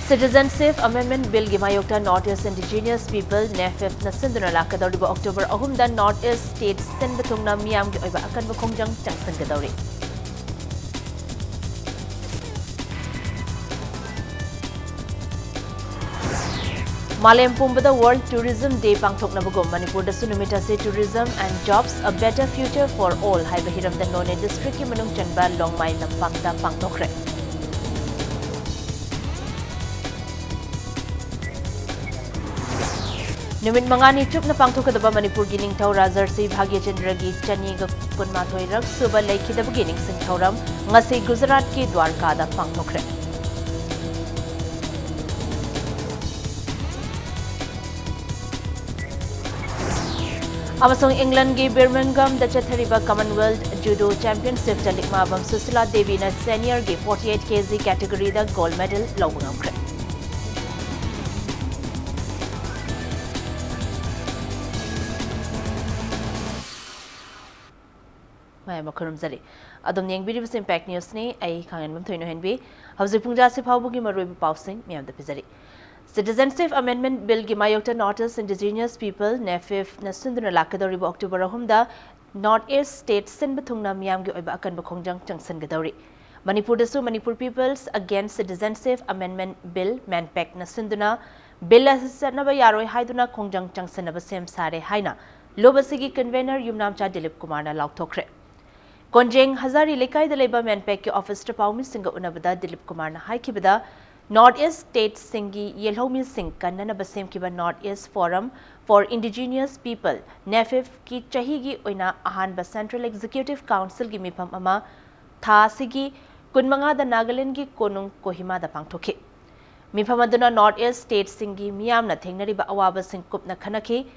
Citizenship Amendment Bill gi mayokta North East Indigenous People NEFF na sinduna lakadawriba October 3 da North East States sinba thungna miyam gi oiba akanba khongjang changsangadawri. Malem Pumbada World Tourism Day pangthoknabagum Manipur da sunumita se tourism and jobs a better future for all haiba hiram da None district ki manung chanba longmai lampakta pangthokre. Numit mangani chuk na pangthokadaba Manipur gining thau Rajarsi Bhagya Chandra gi chani ga kunmathoi rak suba laikhidaba gining sing thauram ngasi Gujarat ki Dwarka da pangthokre. Amasong England gi Birmingham da chathariba Commonwealth Judo Championship da likmabam Susila Devi na senior gi 48 kg category da gold medal lawbangamkre. Mai makarum zari adom yeng biri bis impact news ni ai khangan mam thoino henbi hauji pungja se phawbu gi maroi pausing miyam da pizari Citizenship Amendment Bill gi mayokta North East Indigenous People NEFF na sinduna lakadori ba October 3 da North East State sin bathungna miyam gi oiba akan ba khongjang changsan gadori Manipur da su Manipur Peoples Against Citizenship Amendment Bill manpack na sinduna bill asana ba yaroi haiduna khongjang changsan ba sem sare haina lobasigi convener Yumnamcha Dilip Kumar na laukthokre Konjeng Hazari Lekai the Labour Manpack ki office to Paumi Singa Unabada Dilip Kumar na Haikibada North East State Singi Yelhomi Singh Kanana Basem Kiba North East Forum for Indigenous People NEFF ki Chahigi Oina Ahanba Central Executive Council gi Mipam Ama Tha Sigi Kunmanga da Nagaland gi Konung Kohima da Pangthoke Mipam aduna North East State Singi Miyam na Thengnariba Awaba Singh Kupna Khanaki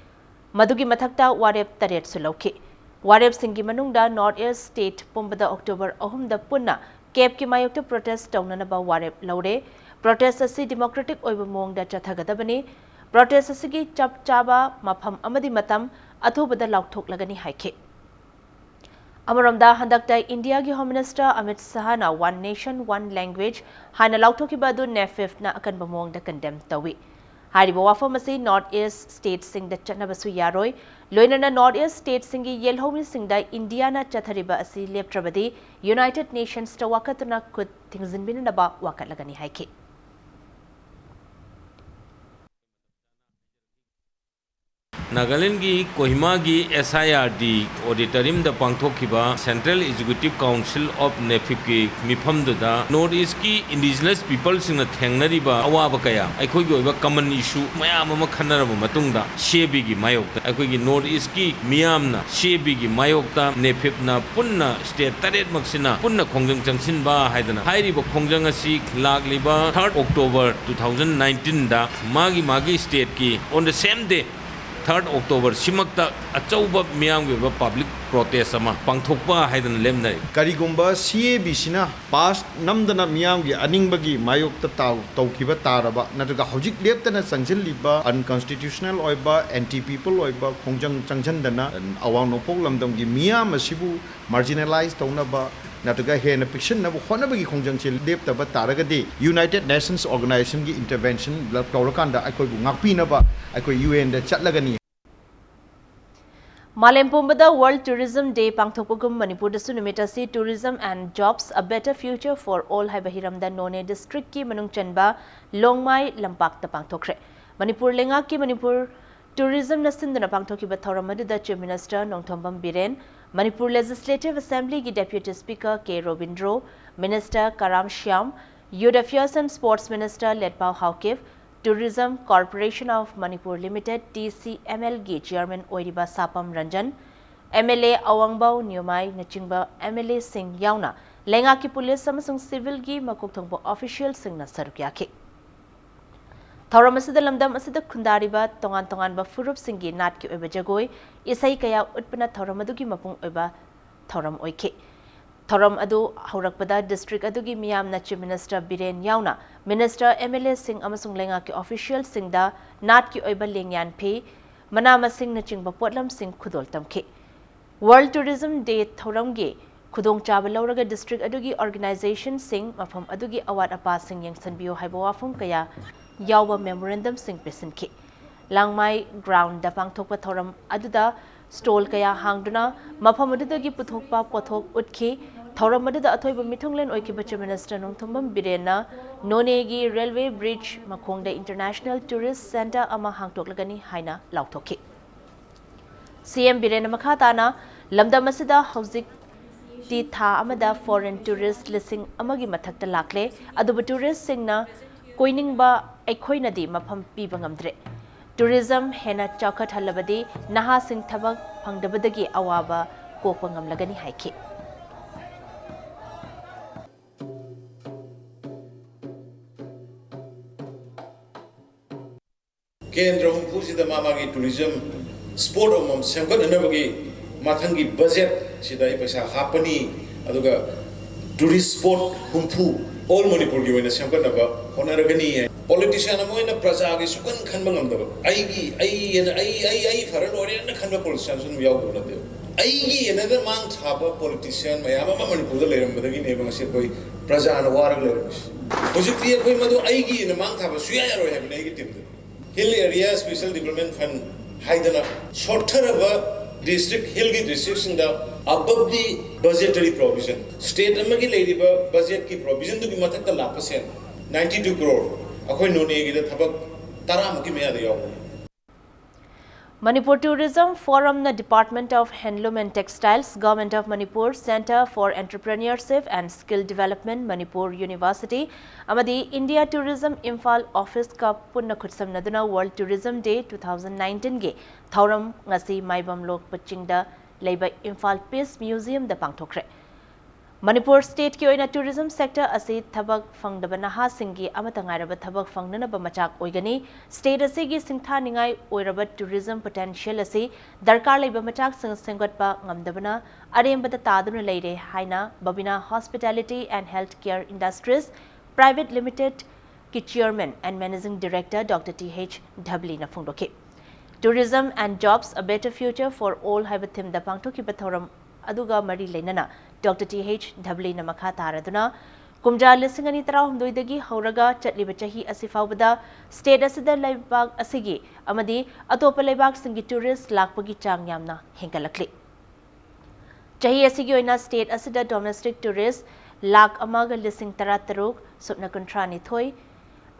Madugi Mathakta Warep Taret Sulauke Warep Singi Manungda North East State Pumbada October 3 da punna Cape ki mayokta protest taunanaba Warep laure protest asi democratic oiba mongda chathagadabani protest asigi chap chaba mapham amadi matam athubada laukthok haike Amaramda handakta India gi Home Minister Amit Shah na One Nation One Language hana laukthokiba du NEFF na akan bamongda condemn tawi Haribo wafam asi North East State sing da chanabasu yaroi Loinana North East State singi Yelhomi singda Indiana chathariba asi leptrabadi United Nations ta wakatuna kut thingzinbinaba wakatlagani haike Nagaland gi Kohima gi SIRD auditorium da pangthokiba Central Executive Council of NEFF ki mifam da North East ki indigenous people sing na thengnariba awaba kaya aikoi gi oiba common issue mayam ama khanaraba matungda shebi gi mayokta aikoi gi North East ki miyam na shebi gi mayokta NEFF na punna state taret maksina punna khongjang changsin ba haidana hairiba khongjang asi lagliba 3rd October 2019 da magi state ki on the same day 3rd October simakta achauba miyam ge public protest ama pangthokpa haidan lemnai karigumba CAB sina pass namdana miyam ge aningbagi mayokta taw tawkiba taraba natraga hojik leptana sangjil liba unconstitutional oiba anti people oiba khongjang changchandana awang nopok lamdam gi miyam asibu marginalized tawnaba natraga hena fiction na honabagi khongjang chil leptaba taragadi United Nations Organization gi intervention tawrakanda akoi bu ngakpi na ba akoi UN da chatlagani Malem Pumbada World Tourism Day pangthokpagum Manipur da sunumita si tourism and jobs a better future for all haiba hiram da None district ki manung chanba longmai lampak ta pangthokre Manipur lenga ki Manipur tourism na sinduna pangthokiba thoramadu da Chief Minister Nongthombam Biren Manipur Legislative Assembly ki Deputy Speaker K Robindro Minister Karam Shyam Youth Affairs and Sports Minister Letpao Haukev Tourism Corporation of Manipur Limited TCML gi Chairman Oiriba Sapam Ranjan MLA Awangbao Nyumai Nachingba MLA Singh Yauna Lenga ki police amasung civil gi makokthongbo official sing na sarukyake Thoram asida lamdam asida khundariba tongan ba furup singgi nat ki oiba jagoi isai kaya utpana thoram adu gi mapung oiba thoram oike Thoram adu haurakpada district adugi miyam na Chief Minister Biren Yauna Minister MLA Singh amasung lenga ki official sing da nat ki oiba lengyan phe manama sing na chingba potlam sing khudol tamkhe World Tourism Day thoram ge khudong chaba lauraga district adugi organization sing mafam adugi awat apa sing yengsanbiyo haiba wafum kaya yawba memorandum sing presinki langmai ground da pangthokpa thoram aduda stall kaya hangduna mafam adudagi puthokpa pothok utki thoram aduda athoiba mithunglen oikiba chief minister nongthombam birena nonegi railway bridge makhongda international tourist center ama hangtoklagani haina lauthoki CM birena makhatana lamdam asida hauzik ti tha amada foreign tourist listing amagi mathakta lakle aduba tourist singna koiningba aikhoinadi mafam piba ngamdre tourism hena chakhat halabadi naha sing thabak phangdabadagi awaba kokpa ngamlagani haiki Kendra humpusi da mamagi tourism sport omam semgat anabagi mathangi budget sidai paisa hapani aduga tourist sport humpu all Manipur gi wena semgat naba honaragani politician amoina praja gi sukan khanba ngamdaba ai faran ore na khanba politician sun yaw gona de ai gi ena da mang thaba politician mayama Manipur da leram badagi ne bang se koi praja na warag leram hojikti koi madu ai gi ena mang thaba suya yaro habne ai gi tim Hill Area Special Development Fund haidana shorter of a district hill districts in the above the budgetary provision state amagi lady budget ki provision to gi mathak la percent 92 crore akhoi none gi da thabak tara muki me ada yaw Manipur Tourism Forum na Department of Handloom and Textiles, Government of Manipur, Center for Entrepreneurship and Skill Development, Manipur University, amadi India Tourism Imphal Office ka punna khutsam naduna World Tourism Day 2019 ge thauram ngasi maibam lok pachingda leiba Imphal Peace Museum da pangthokre. Manipur State ki oina tourism sector asi thabak fangdaba naha singi amata ngairaba thabak fangnanaba machak oigani state asi gi singtha ningai oiraba tourism potential asi darkar leiba machak senggatpa ngamdabana arembada taduna leire haina Babina Hospitality and Healthcare Industries Private Limited ki chairman and managing director Dr. T.H. Dhabli na phongdoke tourism and jobs a better future for all haibathim da pangthoki bathoram aduga mari leinana Dr. T.H. Dhabli na makha taraduna kumja lisingani tara humdoidagi hauraga chatliba chahi asi faubada state asida laibag asigi amadi atopa laibag singi tourist lakpagi chang yamna hengalakli chahi asigi oina state asida domestic tourist lak amaga lising tara taruk supna kontrani thoi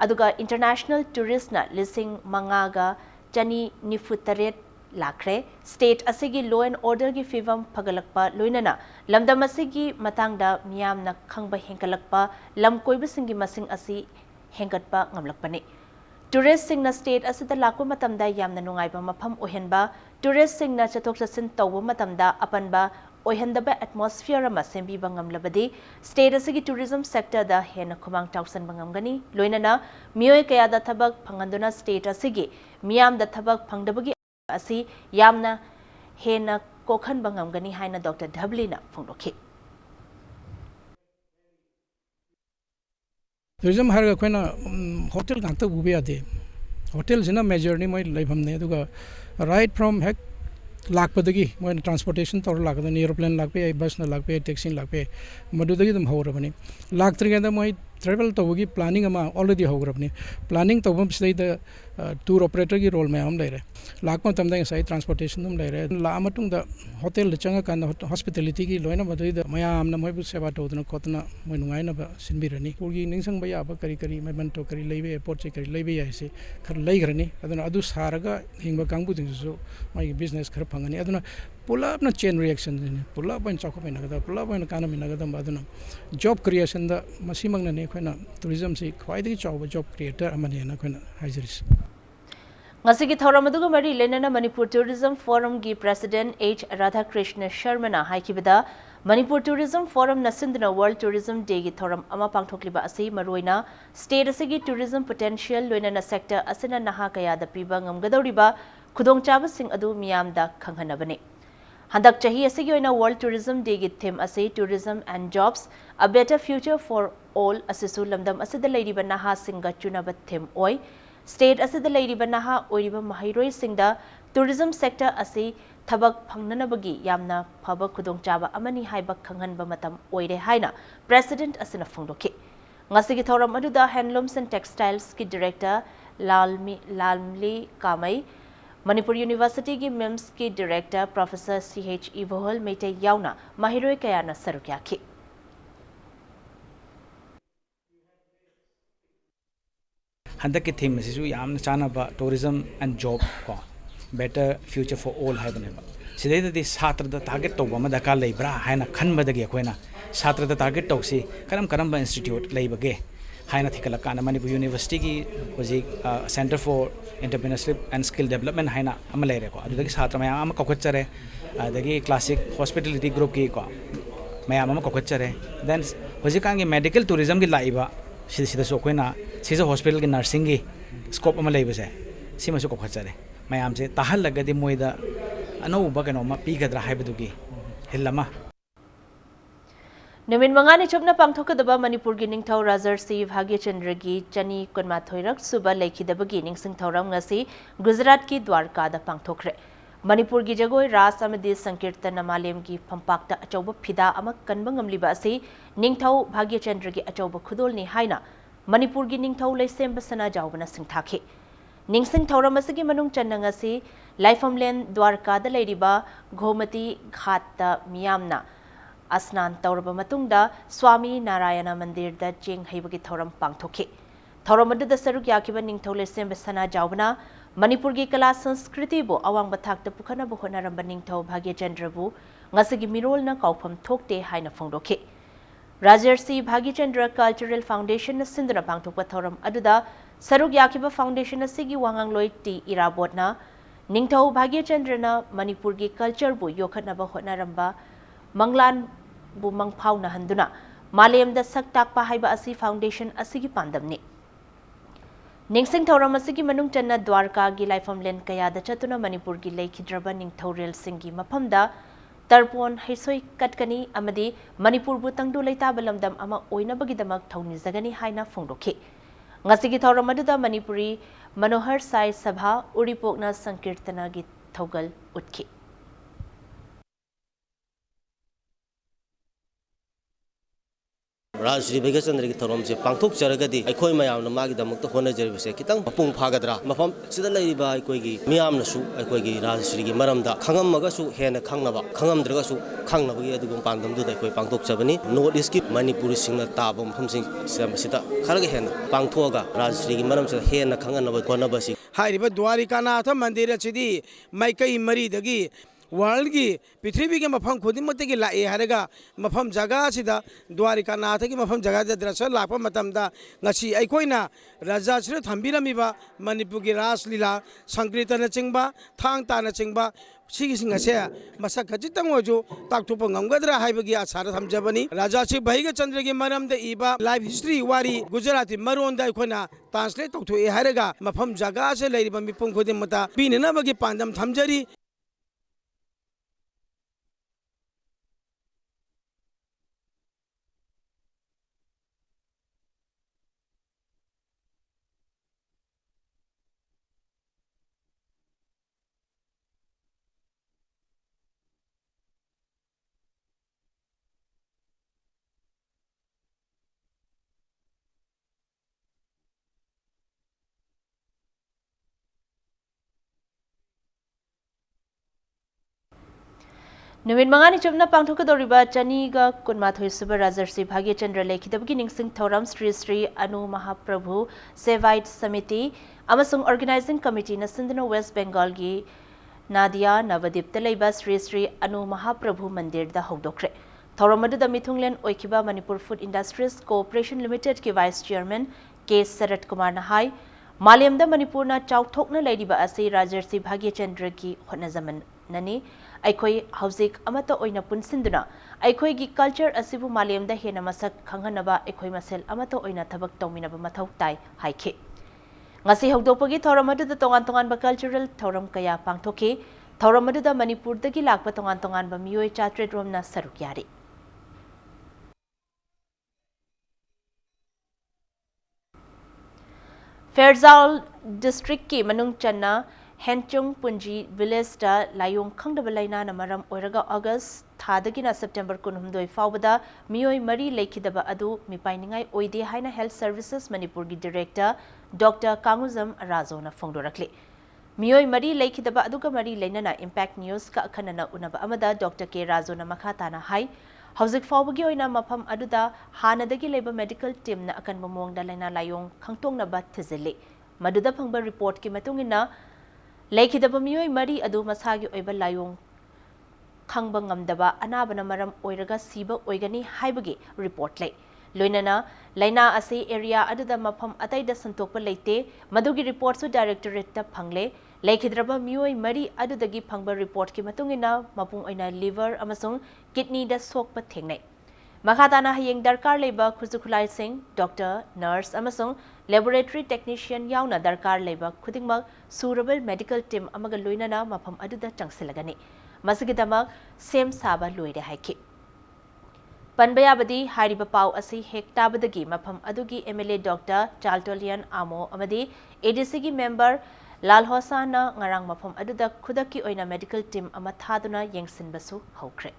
aduga international tourist na lising mangaga chani nifutaret lakre state asigi law and order gi fivam phagalakpa loinana lamdam asigi matangda miyamna khangba hengalakpa lam koiba singi masing asi hengatpa ngamlakpani tourist singna state asida lakpa matamda yamna nungaiba mafam ohenba tourist singna chathok chasin tawba matamda apanba ohendaba atmosphere ama sembiba ngamlabadi state asigi tourism sector da hena khumang tausan bangamgani loinana miyoi kaya da thabak phanganduna state asigi miyam da thabak phangdabagi asi yamna hena kokhan bangamgani haina Dr. Dhabli na phongdoki tourism harga koina hotel gangta bubi ade hotel jina major ni moi laibham ne aduga right from hek lakpadagi moi transportation tor lakada aeroplane lakpe bus na lakpe taxi lakpe madudagi dum hawrabani laktriganda moi travel tawgi planning ama already hawrabani planning tawbam sidai da tour operator gi role mayam leire lakma tamda sai transportation dum leire la matung da hotel changa kan hospitality gi loina madui da mayam na moi bu seva tawduna kotna moi nungai na ba sinbirani kurgi ningsang ba ya ba kari kari mai ban to kari leibe airport che kari leibe ya se khar leigrani aduna adu saraga hingba kangbu din so mai business khar phangani aduna pulap na chain reaction ne pulap ban chakho pai na ga pulap ban kana mi na ga dam aduna job creation da masimang na ne khoina tourism si khwaidagi chawba job creator amani na khoina haijaris ngasigi thoram aduga mari lenana Manipur Tourism Forum gi President H. Radhakrishna Sharma na haikibada Manipur Tourism Forum na sindna World Tourism Day gi thoram ama pangthokliba asi maroina state asigi tourism potential loinana sector asina naha kaya da piba ngamgadoriba khudongchaba sing adu miyam da khanghanabani handak chahi asigi oina World Tourism Day gi theme ase tourism and jobs a better future for all asisu lamdam asida leiriba naha singa chunaba theme oi state asida leiriba naha oiriba mahairoi singda tourism sector ase ꯊꯕꯛ ꯐꯪꯅꯅꯕꯒꯤ ꯌꯥꯝꯅ ꯐꯕ ꯈꯨꯗꯣꯡꯆꯥꯕ ꯑꯃꯅꯤ ꯍꯥꯏꯕ ꯈꯪꯍꯟꯕ ꯃꯇꯝ ꯑꯣꯏꯔꯦ ꯍꯥꯏꯅ ꯄ꯭ꯔꯦꯁꯤꯗꯦꯟꯠ ꯑꯁꯤꯅ ꯐꯣꯡꯗꯣꯛꯈꯤ ꯉꯁꯤꯒꯤ ꯊꯧꯔꯝ ꯑꯗꯨꯗ ꯍꯦꯟꯂꯨꯝꯁ ꯑꯦꯟड ꯇꯦꯛꯁꯇꯥꯏꯜꯁꯀꯤ ꯗꯤꯔꯦꯛꯇꯔ ꯂꯥꯜꯃꯤ ꯀꯥꯃꯩ ꯃꯅꯤꯄꯨꯔ ꯌꯨꯅꯤꯚꯔꯁꯤꯇꯤꯒꯤ ꯃꯤꯝꯁꯀꯤ director professor CH Ibohal Meitei ꯌꯥꯎꯅ ꯃꯍꯩꯔꯣꯏ ꯀꯌꯥꯅ ꯁꯔꯨꯛ ꯌꯥꯈꯤ हंदक थीम यामना चानबा टूरिज्म एंड जॉब को बेटर फ्यूचर फॉर ऑल हाइबनेबा सिदैदि छात्रद टारगेट तौब अमा दरकार लेब्रा हायना खनबदगी अखोइना छात्रद टारगेट तौसी करम इंस्टीट्यूट लेबगे हायना थिकलकान मणिपुर यूनिवर्सिटी की होजिक centre for entrepreneurship and skill development हायना अमा लेरेको अदुदगी छात्र मयाम अमा कौखचरे अदगी क्लासिक हॉस्पिटलिटी ग्रुप की को मयाम अमा कौखचरे देन होजिकांगी मेडिकल टूरिज्म की लाइबा सिदसु अखोइना सिज हॉस्पिटल की नर्सिंग की स्कोप अमा लेबसे सिमसु कौखचरे मयाम से ताहलगदी मोइदा अनौबा कनोमा पीगद्रा हाइबदुगी हिल्लमा नुमित मंगानी चुपना पांगथोकदबा मणिपुर की निंगथौ राजर्षि भाग्यचंद्र की चनी कुनमाथोइरक सुबा लेखिदबगी निंगसिंग थौरम ngasi गुजरात की द्वारकादा पांगथोखरे मणिपुर की जगोई रास अमदी संकीर्तन मालेम की फंपाक्ता अचौब फिदा अमा कनबा ngamliba asi निंगथौ भाग्यचंद्र की अचौब खुदोलनी हाइना मणिपुर की निंगथौ लेसेंब सना जावबना सिंगथाखे निंगसिंग थौरम असगी मनुंग चन्नंग asi लाइफमलेन द्वारकादा लेरिबा घोमती घाटता मियामना अस्नान तौरबा मतुंगदा स्वामी नारायण मंदिर दा चेंग हैबगी थौरम पांगथोखे थौरम अदुदा सरुक याकिबा निंगथौ लेसेंब सना जावबना मणिपुर की कला संस्कृति बो अवांग बथाकता पुखना बो होनारंबा निंगथौ भाग्यचंद्र बु ngasi gi mirolna kaufam thokte haina phongdokhe राजर्षि भाग्यचंद्र कल्चरल फाउंडेशन सिंदना पांगथोकबा थौरम अदुदा सरुक याकिबा फाउंडेशन असिगी वांगांगलोय टी इराबोटना निंगथौ भाग्यचंद्रना मणिपुर की कल्चर बु योखनबा होनारंबा मंगलान बु मंगफाउना हंदुना मालेमदा सक ताकपा हाइबा असि फाउंडेशन असिगी पांदमनि निंगसिंग थौरम असिगी मनुंग चन्ना द्वारका की लाइफमलेन कयादा चतुना मणिपुर की लेखिद्रबा निंगथौरेल सिंगी मफमदा तरपोन हैसोई कटकनी अमदी मणिपुर बु तंगदु लेताबा लमदम अमा ओइनबगिदमक थौनिजगनी हाइना फोंदोखे ngasi थौरम अदुदा मणिपुरी मनोहर साई सभा उड़ीपोकना संकीर्तना की थौगल उठखी राजश्री भाग्यचंद्र की थौरम से पांथोक चरगदी अखोय मयाम मागीदमक होनजरबसे खितंग मपुंग फागद्रा मफम सिदा लैबा अखोयगी मियामनसु अखोयगी राजश्री की मरमदा खंगमगसु हेन खंगनबा खंगमद्रगसु खंगनबगी अदुगुम पांदमदुदा अखोय पांथोक चबनी नॉर्थ ईस्ट की मणिपुरी सिंगना ताबा मफमसिंग सिदा खरग हेन पांथोगा राजश्री की मरम से हेन खंगनबा होनबसी हाइरिबा द्वारिकानाथ मंदिर असिदी माइकई मरीदगी वर्ल्ड की पृथ्वी के मफम खुदिमत की लाए हरगा मफम जगह सिदा द्वारिकानाथ की मफम जगह दृश्य लाप मतमदा ngasi अखोइना राजा सिर थंबिरमिबा मणिपुर की रासलीला संकीर्तन चिंबा थांग ताना चिंबा सिगिसिंग असे मसक खजितंग ओजो ताकथोप ngमगद्रा हाइबगी आसार थमजबनी राजा श्री भाग्यचंद्र की मरमद इबा लाइफ हिस्ट्री वारी गुजराती मरोंदा अखोइना ट्रांसलेट तौथोए हरगा मफम जगह से लेरिबा मिपुंग खुदिमता बिननबगी पांदम थमजरी नुमित मंगानी चुपना पांगथोकदौरिबा चनीगा कुनमाथोई सुबा राजर्षि भाग्यचंद्र लेखिदबगी निंगसिंग थौरम श्री श्री अनु महाप्रभु सेवाइट समिति अमसुंग ऑर्गेनाइजिंग कमिटी न सिंधनो वेस्ट बंगाल की नादिया नवदीप तलेबा श्री श्री अनु महाप्रभु मंदिर दा हौदोखरे थौरम अदुदा मिथुंगलेन ओइखिबा Manipur food industries cooperation limited की vice chairman K Sharad Kumar नहाई मालेमदा मणिपुरना चाउथोकना लेरिबा असि राजर्षि भाग्यचंद्र की होनजमन ननी अखोई हौजिक अमत ओइना पुनसिंदुना अखोई की कल्चर असिबु मालेमदा हेना मसक खंगनबा अखोई मसेल अमत ओइना थबक तौमिनबा मथौ ताई हाइखे ngasi हौदोपगी थौरम अदुदा तोंगान तोंगान कल्चरल थौरम कया पांगथोके थौरम अदुदा मणिपुरदगी लाकपा तोंगान तोंगान मियोय चात्रेट रोमना सरुक यारी फेरजाल डिस्ट्रिक्ट की मनुंग चन्ना Henchung Punji village da layong khangdaba laina na maram oiraga August thadagina September 12 faubada miyoi mari lekhidaba adu mipainingai oide haina Health Services Manipur gi Director Dr. Kanguzam Razona phongdorakle miyoi mari lekhidaba aduga mari leinana Impact News ka akhanana unaba amada Dr. K Razona makhatana hai hauzik faubagi oina mafam aduda hanadagi leba medical team na akan bomongda laina layong khangtongnaba thizile maduda phangba report ki matungina Lekhidaba miyoi mari adu masagi oiba layong khangba ngamdaba anabana maram oiraga siba oigani haibagi report lay loinana laina ase area aduda mafam ataida santokpa leite madugi report su directorate ta phangle lekhidraba miyoi mari adudagi phangba report ki matungina mapung oina liver amasung kidney da sokpa thengnai makhatana hayeng darkar leba khuzukhulai sing doctor nurse amasung laboratory technician yauna darkar leba khudingmak suitable medical team amaga loinana mafam aduda changsilagani masigidama sem saba loide haiki panbayabadi hariba pau asi hektabadagi mafam adugi MLA Dr. Chaltolian Amo amadi ADC gi member Lal Hosana ngarang mafam aduda khudaki oina medical team ama thaduna yengsinbasu haukre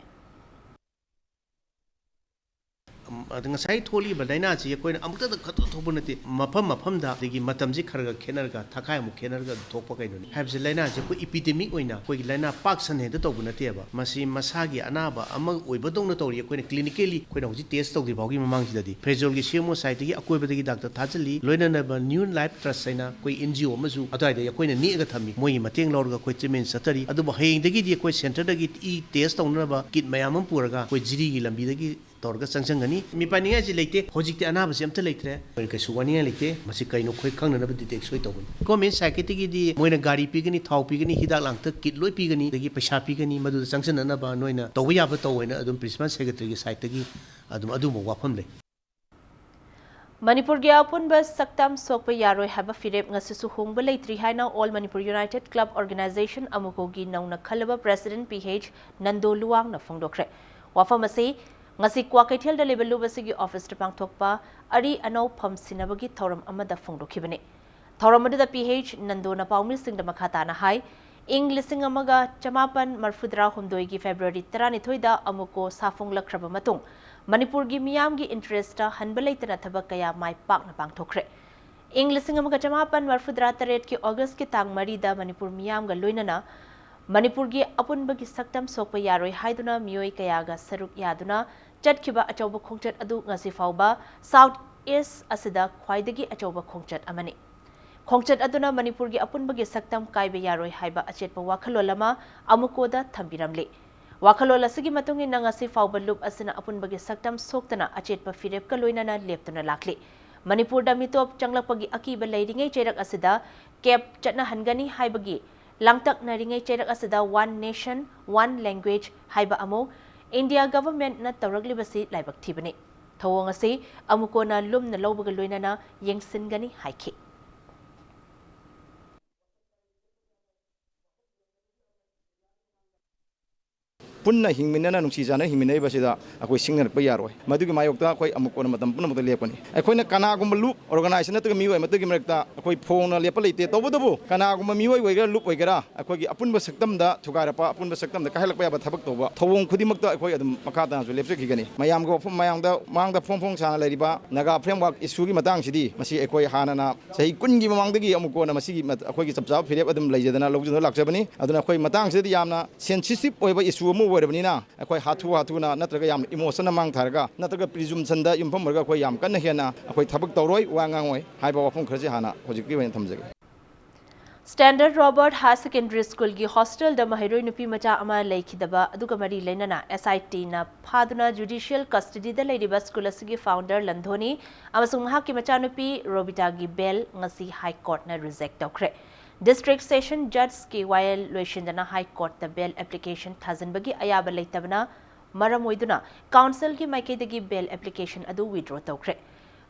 ngasai tholi ba laina chi koina amukta da khatu thobu nati mafam da digi matam ji kharga khenarga thakai mu khenarga thokpa kaino ni habse laina ji ko epidemic oina koi laina pak san he da tobu nati ba masi masagi anaba ama oiba dong na tori koina clinically koina hoji test togdi bawgi mamang ji dadi prejol gi semo site gi akoi ba digi doctor thajali loina na ba new life trust saina koi NGO masu adai da koina ni ga thami moi mateng lorga koi chimen satari adu ba heng dagi di koi center dagi e test tong na ba kit mayam puraga koi jiri gi lambi dagi torga sangsangani mi paninga ji leite hojikte anaba se amta leitre kai suwania leite masi kaino khoi khangna na detect soi tobun comment sakiti gi di moina gari pigani thau pigani hidak langta kit loi pigani dagi paisa pigani madu sangsan na ba noina towi ya ba toina adum principal secretary gi site gi adum mo wafam le Manipur gi apunba saktam sokpa yaroi haba firep ngasisu hongba leitri haina All Manipur United Club Organization amuko gi nauna khalaba President PH Nando Luang na phongdokre wafam ase ngasi Kwakeithel da level lubasigi office ta pangthokpa ari anau pham sinabagi thoram amada phongdokhibane thoram adu da PH Nando na paumil sing da makhata na hai ing lising amaga chamapan marfudra humdoi gi February 12 da amuko safong lakraba matung Manipur gi miyam gi interest ta hanbalaitana thabak kaya mai pak na pangthokre ing lising amaga chamapan marfudra 3 ki August ki tang mari da Manipur miyam ga loinana Manipur gi apunba gi saktam sokpa yaroi haiduna miyoi kaya ga saruk yaduna Chatkiba achauba khongchat adu ngasi fauba South East asida khwaidagi achauba khongchat amani khongchat aduna Manipur gi apunbagi saktam kaibe yaroi haiba achetpa wakhalolama amukoda thambiramle wakhalol asigi matungi ngasi fauba loop asina apunbagi saktam soktana achetpa firep ka loinana leptuna lakle Manipur da mitop changlakpagi akiba leiringai cherak asida cap chatna hangani haibagi langtak naringai cherak asida one nation one language haiba amo India government na tawragli basi laibak thibani thawong ase amuko na lum na lawbaga loinana yengsingani haiki punna hingminana nungsi jana hingminai basida akoi singnar yaroi madugi mayokta akoi amukona matam punna mata lepani akoina kanagum loop organization natuga miwai matugi merekta akoi phongna lepa leite tobudabu kanagum miwai waiga loop waigara akoigi apunba saktam da thugarapa apunba saktam da kahelakpa yaba thabak toba thawong khudimakta akoi adum makata ju lepse khigani mayam go mayamda mangda phong sana leriba naga framework issue gi matang sidi masi akoi hanana sahi kungi mamangdagi amukona masi akoigi chapcha firep adum leijadana lojuna lakjabani aduna akoi matang sidi yamna sensitive oiba issue mu वरबनीना अखोई हाथुना नत्रगा याम emotion मांग थारगा नत्रगा प्रिजुम्सन दा युमफम मरगा अखोई याम कन्न हेना अखोई थबक तौरोय वांगांगोय हाइबा वफम खरजे हाना होजिकि when थमजगे Standard Robert High Secondary School gi hostel da mahiroi nupi macha ama lekhidaba aduga mari leinana SIT na phaduna judicial custody da leidiba school asigi founder Landhoni amasung mahaki macha nupi Robita gi bail ngasi High Court na reject tokre District Session Judge ki while loishindana High Court the bail application thazinbagi ayaba leitabna maramoiduna council ki maikaidagi bail application adu withdraw tokre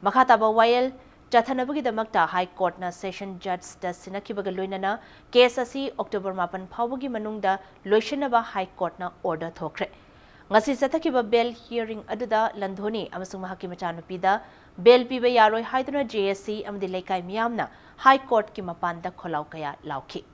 makhataba while Chathanabagi damakta High Court na Session Judge da sinakibaga loinana case asi October 8 phawagi manungda loishanaba High Court na order thokre ngasi sathakiba bail hearing aduda Landhoni amasung mahaki machanupida bail piba yaroi haiduna JSC amdi lekai miyamna High Court ki mapanda kholau kaya lauki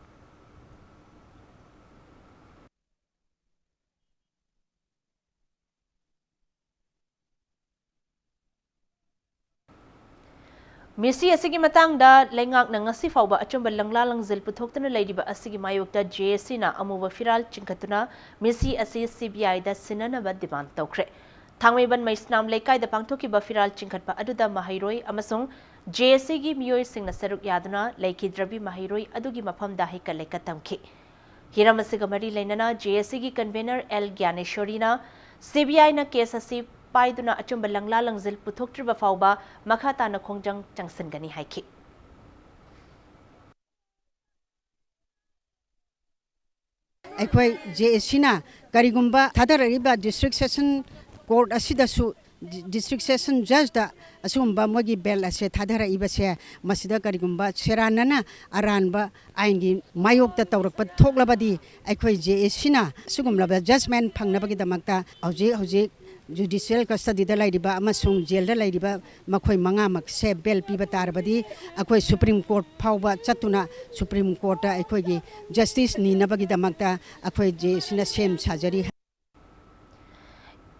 Misi asigi matangda lengak na ngasi fauba achumba langla langzil puthokna leidiba asigi mayokta JSC na amuba firal chinkatuna misi asi CBI da sinana ba demand tawkre thangmeiban maisnam lekai da pangthoki ba firal chinkatpa aduda mahairoi amasung JSC gi miyoi singna saruk yaduna leikidrabi mahairoi adugi mafam da hika lekatamki hiramasiga mari leinana JSC gi convener L Gyaneshwari na CBI na case asi पाइदुना अचुंबा लंगला लंगजिल पुथोक्ट्रिबा फाउबा मखाताना खोंजंग चंगसनगनी हाइखि अखोई जेएससीना करिगुंबा थादररिबा डिस्ट्रिक्ट सेशन कोर्ट असिदसु डिस्ट्रिक्ट सेशन जज दा असुंबा मोगी बेल असे थादरइबसे मसिदा करिगुंबा सेरानना अरानबा आइनगी मायोक्ता तौरकप थोक्लबदी अखोई जेएससीना सुगुमलबा जजमेंट फंगनबगी दमक्ता हौजे जुडिशियल कस्टडी दा लाइरिबा अमसुंग जेल दा लाइरिबा मखोई मंगा मक्से बेल पीबा तारबदी अखोई सुप्रीम कोर्ट फाउबा चतुना सुप्रीम कोर्ट दा अखोई जस्टिस नीनबगी दमक्ता अखोई जेएससीना सेम साजरी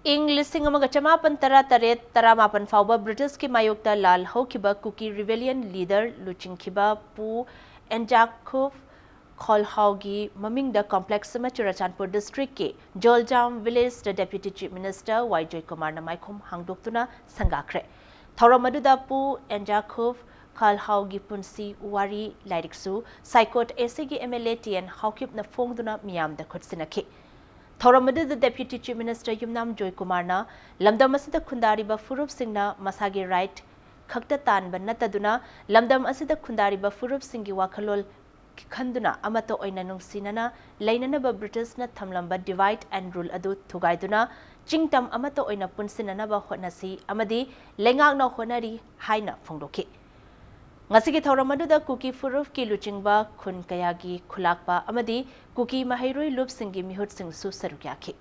लिसिंग अमगा चमापन तरा तरेत तरामापन फाउबा ब्रिटिश की मायोक्ता लाल हौखिबा कुकी रिबेलियन लीडर लुचिंखिबा पू एंजाखुफ खोलहाउगी ममिंग द कॉम्प्लेक्स में चुराचानपुर डिस्ट्रिक्ट के जोलजाम village the deputy chief minister वाईजॉय Kumar न माइखुम हांगदोक्तुना संगाख्रे थौरमदुदा पू एंजाखुफ खोलहाउगी पुंसी वारी लाइरिक्सु साइकोट एसी की एमएलए टीएन हाउकिप न फोंगदुना मियाम द खुदसिनखि थौरमदुदा deputy chief minister Yumnam Joy Kumar न लमदम असिदा खुंदारिबा फुरुप सिंगना मसागी राइट खक्ता तानबा नतदुना लमदम असिदा खुंदारिबा फुरुप सिंगी वाखलोल खंदुना अमतो ओइना नुंगसिनना लैननबा ब्रिटिशना थमलंबा डिवाइड एंड रूल अदु थुगाइदुना चिंगतम अमतो ओइना पुनसिननबा होनसी अमदी लेंगांगना होनरी हाइना फोंदोखि ngasi thauram aduda kuki furuf ki luchingba khun kayagi khulakpa amadi kuki mahairoi lup singi mihut sing su sarukyakhi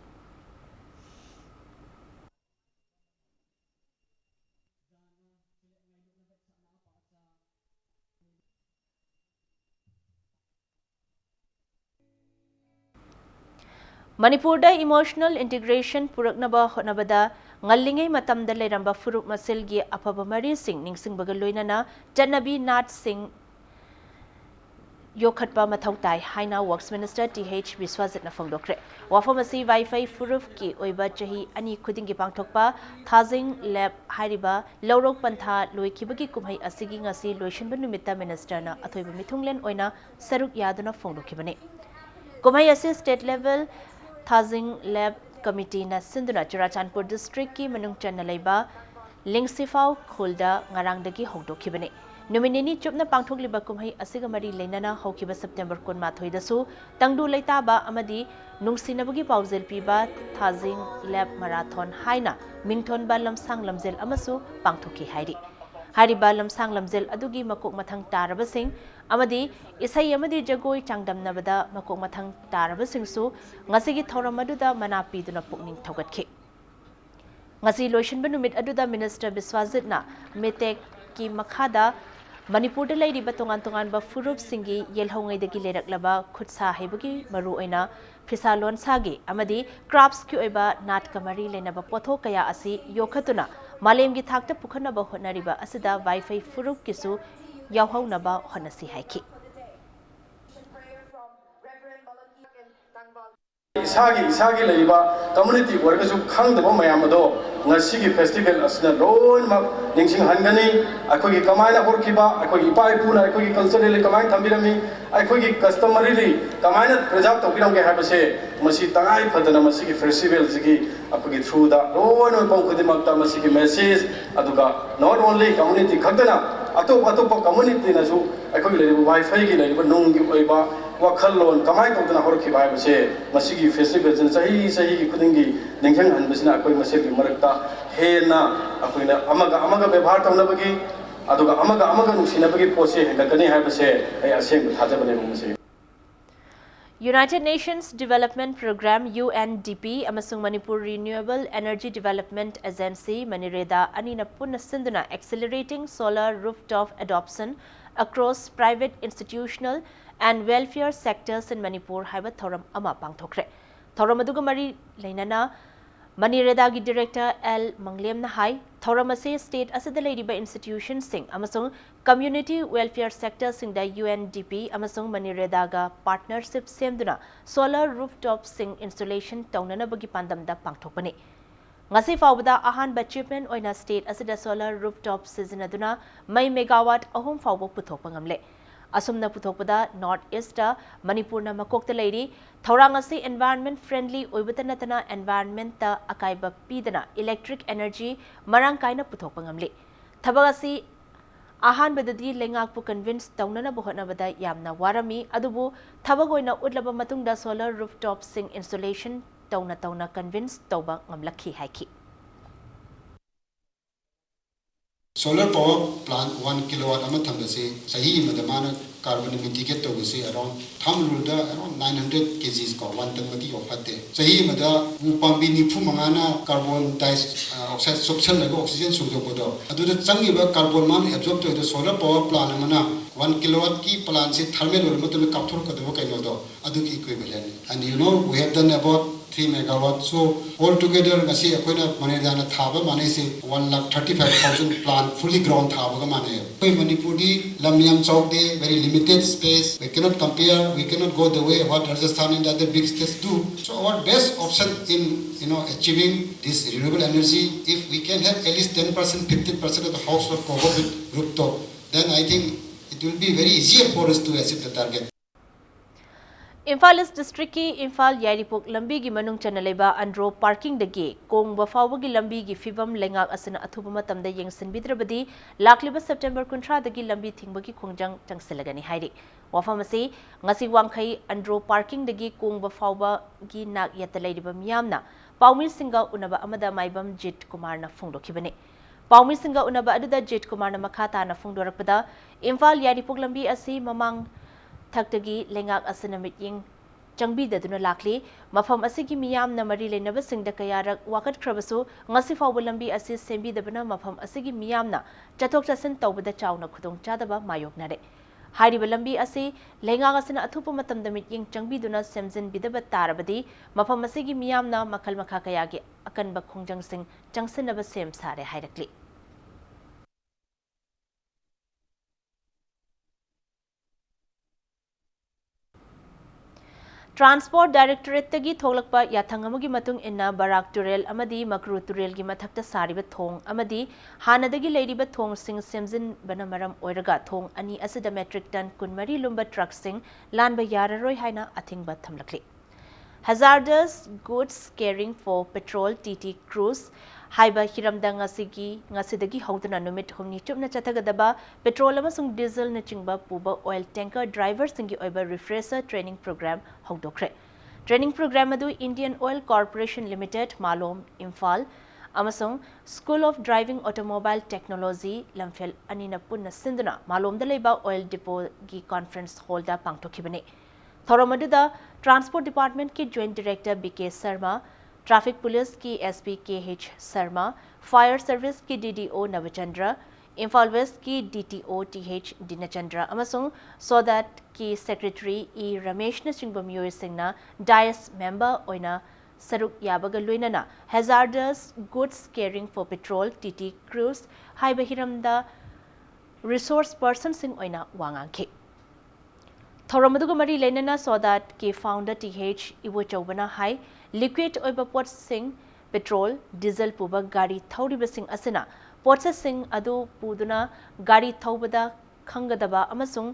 Manipur da emotional integration puraknaba honabada ngallingai matamda leiramba furuk masilgi apaba mari sing ningsing baga loinana janabi nat sing yokhatpa mathau tai haina works minister TH Biswajit na phongdokre wafamasi wifi furuf ki oiba chahi ani khudingi pangthokpa thazing lab hairiba lorok pantha loikibagi kumhai asigi ngasi loishinba numita minister na athoiba mithunglen oina saruk yaduna phongdokhibane kumhai asi state level Thazing Lab Committee na Sinduna Churachandpur District ki manung chan na leiba Lingsifau Khulda ngarangdagi hongdokhibane Nominini chupna pangthokliba kumhai asiga mari leinana haukiba September 18 dasu tangdu leitaba amadi nungsinabagi paujel piba Thazing Lab Marathon haina mingthon ba lamsang lamjel amasu pangthokhi hairi Hariba lamsang lamjel adugi makok mathang tarabasing amadi isai amadi jagoi changdamnabada makok mathang tarabasing su ngasigi thoram aduda manapi duna pukning thogatkhi ngasi loishinba numit aduda minister Biswajit na metek ki makhada Manipur da lairiba tongan ba furup singi yelhongai dagi leraklaba khutsa haibagi maru oina phisalon sagi amadi crafts ki oiba nat kamari lenaba potho kaya asi yokhatuna malemgi thakta pukhanaba honariba asida wifi furup kisu yawhaunaba honasi haiki इसागी लेबा community वर्गसु खंगदब मयाम दो ngasi festival asna lon mak ningsing hangani akhoi kamaina horkiba akhoi ipai puna akhoi culturally kamain thambirami akhoi customarily kamaina preserve tokirang ke habase masi tangai phadana masi festival sigi akhoi through da lon pau khodimak ta masi message aduga not only community khadana atop community na su akhoi le wifi gi le nung gi oiba wakhalon kamai tokdana horkiba habase masi festival jin sahi gi khudingi ningkhang hanbasina akhoi masi gi marakta हेना अखोइना अमगा व्यवहार तौनबगी अदुगा अमगा नुसिनबगी पोसे हेंगकनी हाबसे ay aseng थाजबने Muse United Nations Development Program UNDP amasung Manipur Renewable Energy Development Agency Manireda anina punna sinduna accelerating solar rooftop adoption across private institutional and welfare sectors in Manipur haiba thoram ama pangthokre thoram aduga mari leinana Manireda gi director L Manglem na hai थौरम असे state Asad लेरिबा institution सिंग अमसुंग community welfare sector सिंग दा UNDP अमसुंग मनीरेदागा partnership सेमदुना solar rooftop सिंग installation तौननबगी पांदम दा पांगथोकपने ngasi fawbada ahan achievement oina state asida solar rooftop sizinaduna mai megawatt ahum fawbo puthokpa ngamle asumna puthokpada north east ta Manipur na makokta leiri thorang asi environment friendly oibata natana environment ta akaiba pidana electric energy marang kaina puthokpa ngamle thabag asi ahan badadi lengak pu convince taunana bohonabada yamna warami adubu thabag oina utlaba matungda solar rooftop sing installation tauna convince tauba ngamlakhi haiki solar power plant 1 kilowatt ama thambase sahi madamana carbon mitigate tawse around thamruda around 900 kgs ko 1 ton mati ofate sahi mada upambi ni phu mangana carbon dioxide absorption lago oxygen sugdo bodo aduda changiba carbon man absorb to solar power plant amana 1 kilowatt ki plant se thermal or matle capture kadabo kaino do adu ki equivalent and you know we have done about 3 megawatt so all together ngasi akoina manedana thaba mane se 1,35,000 plant fully grown thaba ga mane koi Manipur di lamyam chok de very limited space we cannot compare we cannot go the way what Rajasthan and other big states do so our best option in achieving this renewable energy if we can have at least 10% 15% of the household covered with rooftop then I think it will be very easier for us to achieve the target Imphal East District ki Imphal Yaripok lambi gi manung chanaleba andro parking dagi kong bafawa gi lambi gi fibam lengak asina athuba matamda yengsin bidrabadi lakliba September 13 dagi lambi thingba gi khongjang tangsilagani hairi wafam ase ngasi wangkhai andro parking dagi kong bafawa gi nak yatalaiba miyamna paumir singa unaba amada maibam Jit Kumar na phongdokhibane paumir singa unaba aduda Jit Kumar na makhata na phongdorakpada Imphal Yaripok lambi ase mamang थकतगी लेंगाक असनमित यिंग चंगबीददुना लाखली मफम असिगी मियाम न मरी लेनब सिंगद कयारक वाकत ख्रबसु ngasi fawba lambi asi sembidabana mafam asigi miyamna chathok chasin tawbada chawna khudong chadaba mayoknare hairiba lambi asi lenga asina athupa matamda mitying changbiduna semjin bidaba tarabadi mafam asigi miyamna makhal makha kayagi akanba khongjang sing changsinaba sem sare hairakli Transport Directorate tagi tholakpa yathangamagi matung inna Barak Turel amadi Makru Turel gi mathakta sariba thong amadi hanadagi leiriba thong sing semjin bana maram oiraga thong ani asida metric ton kunmari lumba truck sing lanba yararoi haina athingba thamlakli hazardous goods carrying for petrol TT cruise haiba hiramda ngasidagi hauduna numit humni chupna chathagadaba petrol amasung diesel na chingba puba oil tanker driver singi oiba refresher training program haudokre training program adu Indian Oil Corporation Limited Malom Imphal amasung School of Driving Automobile Technology lamfel anina punna sinduna Malom da leiba oil depot gi conference hall da pangtokhibane thoromaduda Transport Department ki Joint Director BK Sharma Traffic Police की SP KH Sharma, Fire Service की DDO Navachandra, Imphal West की DTO TH Dinachandra, amasung SODAT की Secretary E Ramesh Nachingba Myoy Singh na DIAS member oina saruk yabaga luinana hazardous goods carrying for petrol TT cruise haiba hiramda resource person sing oina wangangki Thoramaduga mari lenana SODAT की founder TH Iwo Chobana hai liquid oiba pot sing petrol diesel puba gari thaudiba sing asina potsa sing adu puduna gari thaubada khangadaba amasung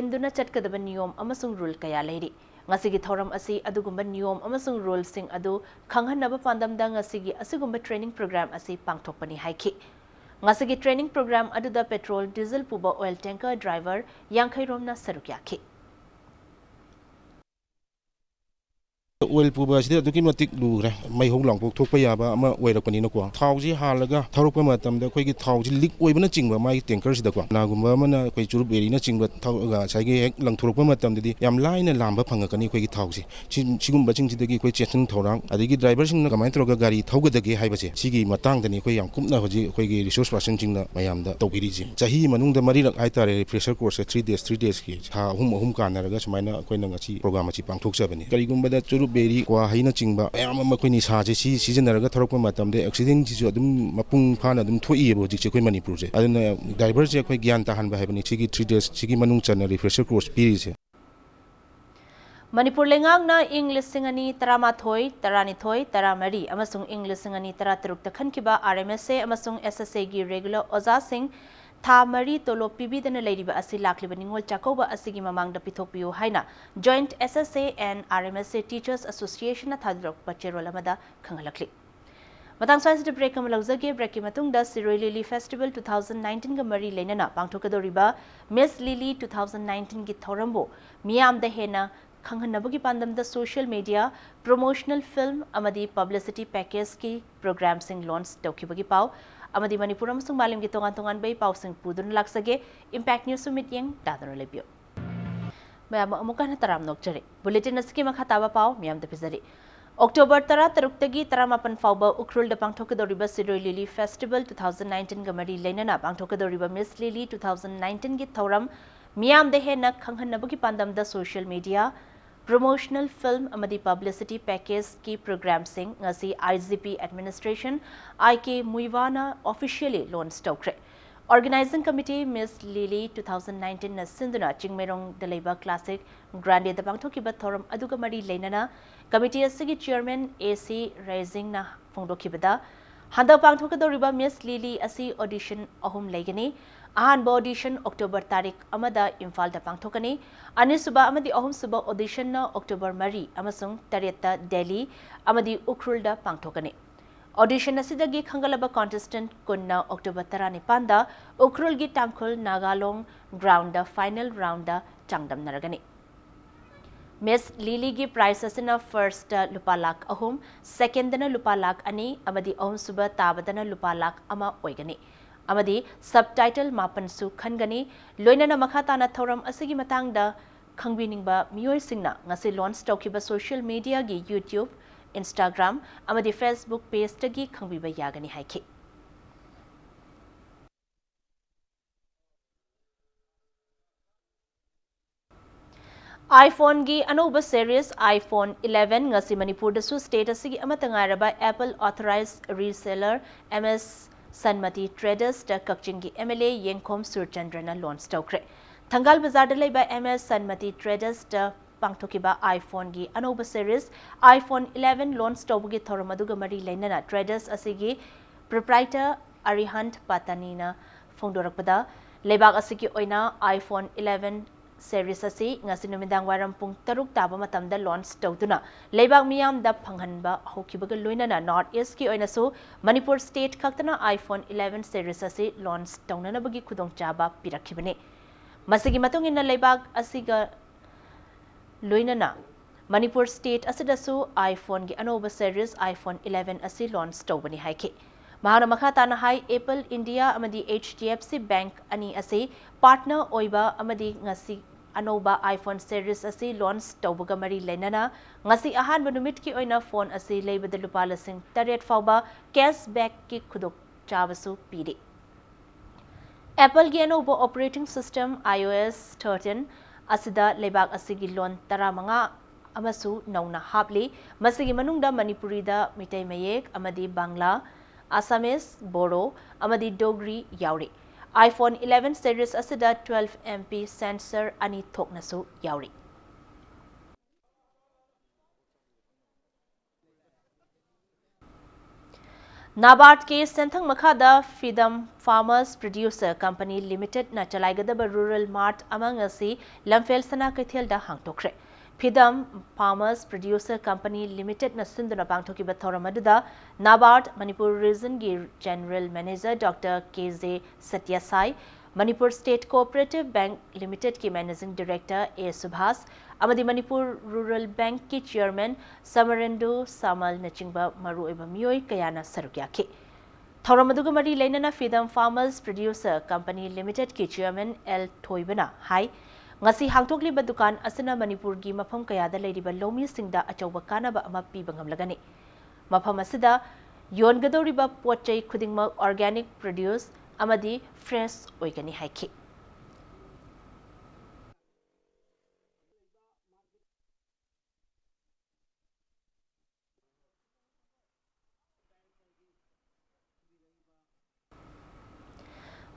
induna chatkadaba niyom amasung rule kaya leiri ngasigi thoram asi adugumba niyom amasung rule sing adu khanghanaba pandamda ngasigi asigumba training program asi pangthokpani haiki ngasigi training program aduda petrol diesel puba oil tanker driver yankhai romna sarukyaki oil puba sida aduki matik lure mai hong long pok thokpa yaba ama oirakpani na ko thauji halaga tharokpa matamda khoi gi thauji leak oibana chingba mai tanker sida ko nagumba mana khoi churup eri na chingba thauga saigi hek langthorokpa matamda di yam laina lamba phangakani khoi gi thauji chigumba chingsidagi khoi chesing thorang adigi driver sing na kamai troga gari thaugadagi haibase sigi matang dani khoi yam kumna hoji khoi gi resource person chingna mayam da tawbiri ji chahi manung da mari rak aitare refresher course 3 days ki ha hum kanaraga sumaina khoi na ngachi program achi pangthok chabani karigumba da churup बेरी क्वा हैना चिंबा मयाम अमा अखोइ निसाजे सी सिजनरगा थरकपा मतमदे accident सिजु अदुम मपुंग फाना अदुम थोइएबो जिकसे अखोइ मणिपुर जे अदुना driver जे अखोइ ज्ञान ताहनबा हैबनि सिगी 3 days सिगी मनुंग चना रिफ्रेशर कोर्स पीरिजे Manipur lengang na ing lisingani taramathoi, taranithoi, taramari, amasung ing lisingani tarataruk takhankiba RMSA amasung SSA gi regular oza sing tha mari tolo pibidana leiriba asi lakliba ningol chakoba asigi mamangda pithokpiyo haina Joint SSA and RMSA Teachers Association na thadrok pachero lamada khangalakli. Matang sensitive break kamalawzage break ki matungda Siroi Lily Festival 2019 ga mari leinana pangthokadoriba Miss Lily 2019 gi thorambo miyam da hena खंगनबगी पांदमदा social media promotional film अमदी publicity package की program सिंग launch तौखिबगी पाव अमदी मणिपुर अमसुंग मालिम की तोंगान तोंगान बै पाव सिंग पुदुन लाक्सगे इम्पैक्ट न्यूज सुमित यंग दादर लेबियो मैम अमुकन तराम नोकचरे बुलेटिन असकी मखा ताबा पाव मियाम दफिजरी October 13 Taramapan Fauba Ukrul de Pangtokadoriba Siroi Lily Festival 2019 Gamari Lenana Pangtokadoriba Miss Lily 2019 gi Thoram Miam de Hena Kanghanabaki Pandam the social media promotional film amadi publicity package ki program sing ngasi IGP administration IK Muivana officially launch tokre Organizing Committee Miss Lily 2019 na Sinduna Chingmerong Daleba Classic Grande the Pangtokiba Thoram Adugamari Lenana Committee asigi Chairman AC Rising na Fongdokibada Handa Pangtokadoriba Miss Lily asi audition ahum legani Ahanba audition October Tarik Amada Imphal da Pangthokani Anisuba Amadi Ahum Suba audition na October Mari Amasung Tareta Delhi Amadi Ukrul da Pangthokani Audition asidagi khangalaba contestant kunna October 15 da Ukrul gi Tangkhul Nagalong ground da final round da changdam naragani Miss Lily gi prize asina first lupa lakh ahum second dana lupa lakh ani amadi ahum suba tabadana lupa lakh ama oigani amadi subtitle mapan su khangani loinana makhata na thoram asigi matangda khangbiningba miyoi singna ngasi launch taukiba social media gi YouTube Instagram amadi Facebook page tagi khangbiba yagani haiki iPhone gi anoba series iPhone 11 ngasi Manipur da su status gi amatangaraba Apple authorized reseller MS Sanmati Traders da Kakching gi MLA Yengkhom Surchandrana launch tokre Thangal Bazar da leba MS Sanmati Traders da pangthokiba iPhone gi anoba series iPhone 11 launch tawgi thoramaduga mari leinana Traders asigi proprietor Arihant Patanina fongdorakpada lebak asigi oina iPhone 11 series asi ngasi numidang waram pung taruk taba matamda launch tawduna lebak miyam da phanghanba hokibaga loinana North East ki oina su Manipur state khaktana iPhone 11 series asi launch tawnana bagi khudong chaba pirakhibane masigi matungina lebak asiga Loinana Manipur state asidasu iPhone gi anoba series iPhone 11 asi launch tawbani haiki mahana makhata na hai Apple India amadi HDFC Bank ani asi partner oiba amadi ngasi anoba iPhone series asi launch tawbaga mari leinana ngasi ahan banumit ki oina phone asi leibada lupa lasing taret fauba cashback ki khudok chabasu pidi Apple gi anoba operating system iOS 13 asida lebak asigi lon taramanga amasu nauna hapli masigi manungda Manipuri da mitai mayek amadi Bangla Assamese Bodo amadi Dogri yauri iPhone 11 series asida 12 MP sensor ani thoknasu yauri Nabard के सेंथंग मखादा Freedom Farmers Producer Company Limited na chalaigadaba Rural Mart among asi lamfel sana kaithel da hangtokre Freedom Farmers Producer Company Limited na sinduna pangthokiba thoramadu Nabard Manipur Region gi General Manager Dr. KZ Satyasai Manipur State Cooperative Bank Limited ki Managing Director A Subhas amadi Manipur Rural Bank ki Chairman Samarendu Samal nachingba maru eba miyoi kayana sarukyaki Thoramaduga mari leinana Freedom Farmers Producer Company Limited ki Chairman L Thoibana hai ngasi hangtokli ba dukan asina Manipur gi mafam kayada leiriba lomi singda achauba kanaba ama piba ngamlagani mafam asida yongadoriba potchai khudingma organic produce amadi fresh oigani haiki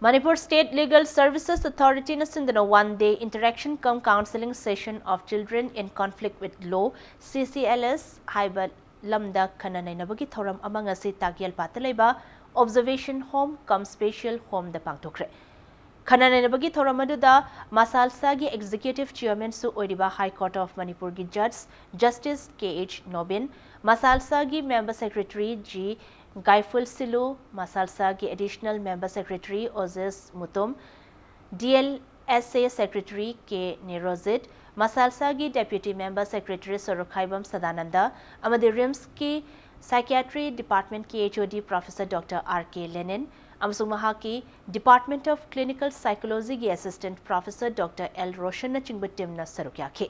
Manipur State Legal Services Authority na sindana one-day interaction cum counseling session of children in conflict with law CCLS haiba lamda khananai nabagi thoram amang asi tagyal patalaiba observation home cum special home da pangthokre. Khananai nabagi thoram aduda Masalsa gi executive chairman su oiriba High Court of Manipur gi judge Justice KH Nobin, Masalsa gi member secretary G Gaiful Silu, Masalsa ki Additional Member Secretary Ozes Mutum, DLSA Secretary K. Nirozit, Masalsa ki Deputy Member Secretary Sorokhaibam Sadananda, amadi RIMS ki Psychiatry Department ki HOD Professor Dr. R.K. Lenin, amasung maha ki Department of Clinical Psychology ki Assistant Professor Dr. L. Roshan na chingbutim na sarukyake.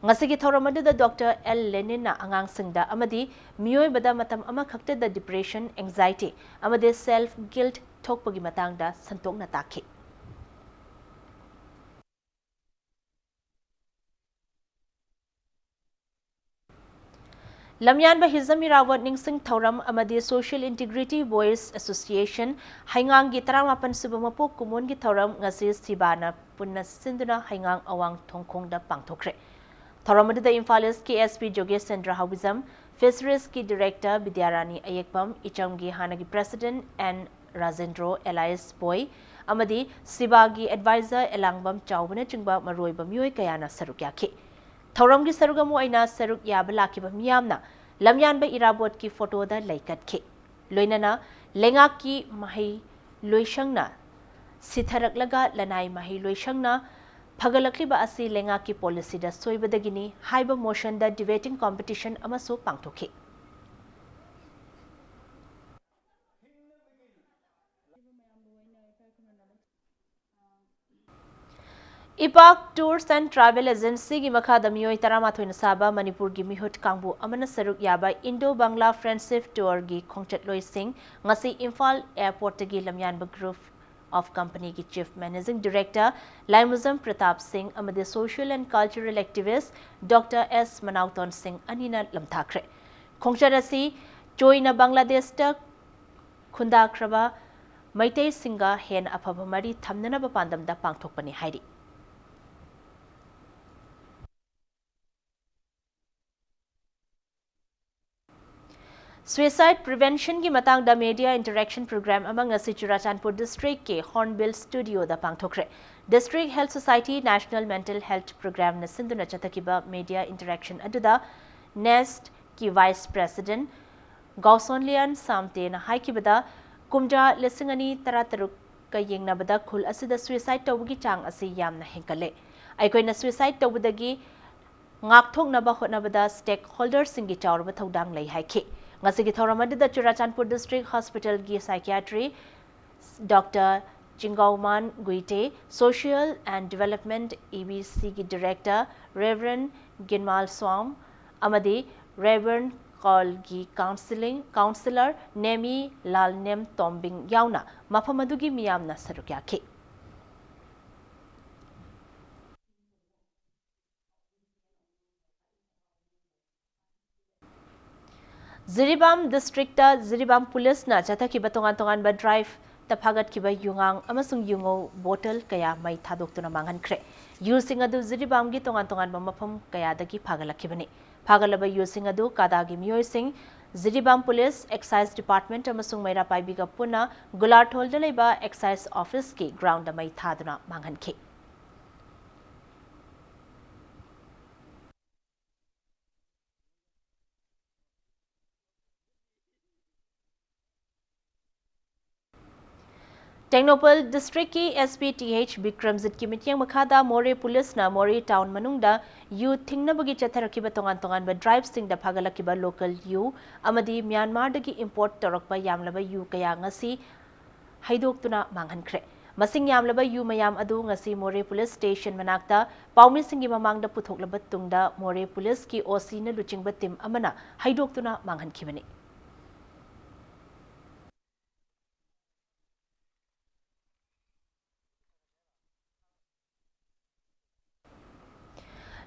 Ngasigi thoramadu da Dr. L. Lenin na angang singda amadi miyoy bada matam ama khakta da depression, anxiety, amadi self-guilt thokpagi matang da santok na takhi. Lamyan ba Hizami Rawat Ningsing Thoram amadi Social Integrity Voice Association haingang gi 38 subamapu kumun gi thoram ngasi sibana punna sinduna haingang awang thongkhong da pangthokre. Thoramadu da Imphalis KSP Jogesh Chandra Hawizam, Fisheries ki Director Bidyarani Ayekpam, Ichamgi Hanagi President N. Rajendro Elias Boy, amadi Sibagi Advisor Elangbam Chawbana Chingba Maroiba Myoy Kayana Sarukyake. Thoramgi Sarugamu Aina Saruk Yabalakiba Miyamna, Lamyan ba Irabot ki photo da Laikat Ke. Loinana, Lenga ki Mahi Loishangna, Sitharaklaga Lanai Mahi Loishangna, Pagalakliba asi lenga ki policy da soibadagini haiba motion da debating competition amaso pangtokhi. Ipak Tours and Travel Agency gi makha da miyoi taramathoi na saba Manipur gi mihut kangbu amana saruk yaba Indo-Bangla Friendship Tour gi khongchat loi sing ngasi Imphal Airport gi lamyan ba group of company ki Chief Managing Director Laimuzam Pratap Singh amadi Social and Cultural Activist Dr. S. Manauton Singh anina lamthakre. Khongcharasi Choina Bangladesh ta Khundakraba Maitei Singa hen aphabamari thamnana ba pandam da pangthokpani hairi. Suicide Prevention ki matang da Media Interaction Program amang ngasi Churachandpur District ke Hornbill Studio da pangthokre. District Health Society National Mental Health Program na sinduna chatakiba Media Interaction aduda NEST ki Vice President Gausonlian Samte na haikibada kumja lisingani tarataruk ka yengnabada khul asida suicide tawgi chang asi yamna henkale. Aikoina suicide tawbudagi ngakthoknaba hotnabada stakeholders singi chawrba thodang lai haike. Ngasigi thoramadu da Churachandpur District Hospital gi Psychiatry Dr. Chingauman Guite, Social and Development EBC gi Director Reverend Ginmal Swam, amadi Reverend Call gi Counselor Nemi Lalnem Tombing Yauna, mapamadu gi miyamna sarukyake. Ziribam District ta Ziribam Police na chata ki batongan-tongan ba drive ta phagat ki ba yungang amasung yungo bottle kaya mai thadok tuna manghan kre using adu Ziribam gi tongan-tongan ba mafam kaya dagi phagalakibani phagalaba using adu kadagi miyoi sing Ziribam Police Excise Department amasung maira paibi ga puna Gularthol da leiba Excise Office ki ground da mai thaduna manghan ke. Technopal District ki SPTH Bikramjit ki mityang makhada More Police na More Town manungda yu thingna bagi chatharakiba tongan-tongan ba drive sing da phagalakiba local yu amadi Myanmar dagi import torokba yamlaba yu kaya ngasi haidoktuna manghankre. Masing yamlaba yu mayam adu ngasi More Police Station manakta paumi singi mamangda puthoklaba tungda More Police ki OC na luchingba tim amana haidoktuna manghankibani.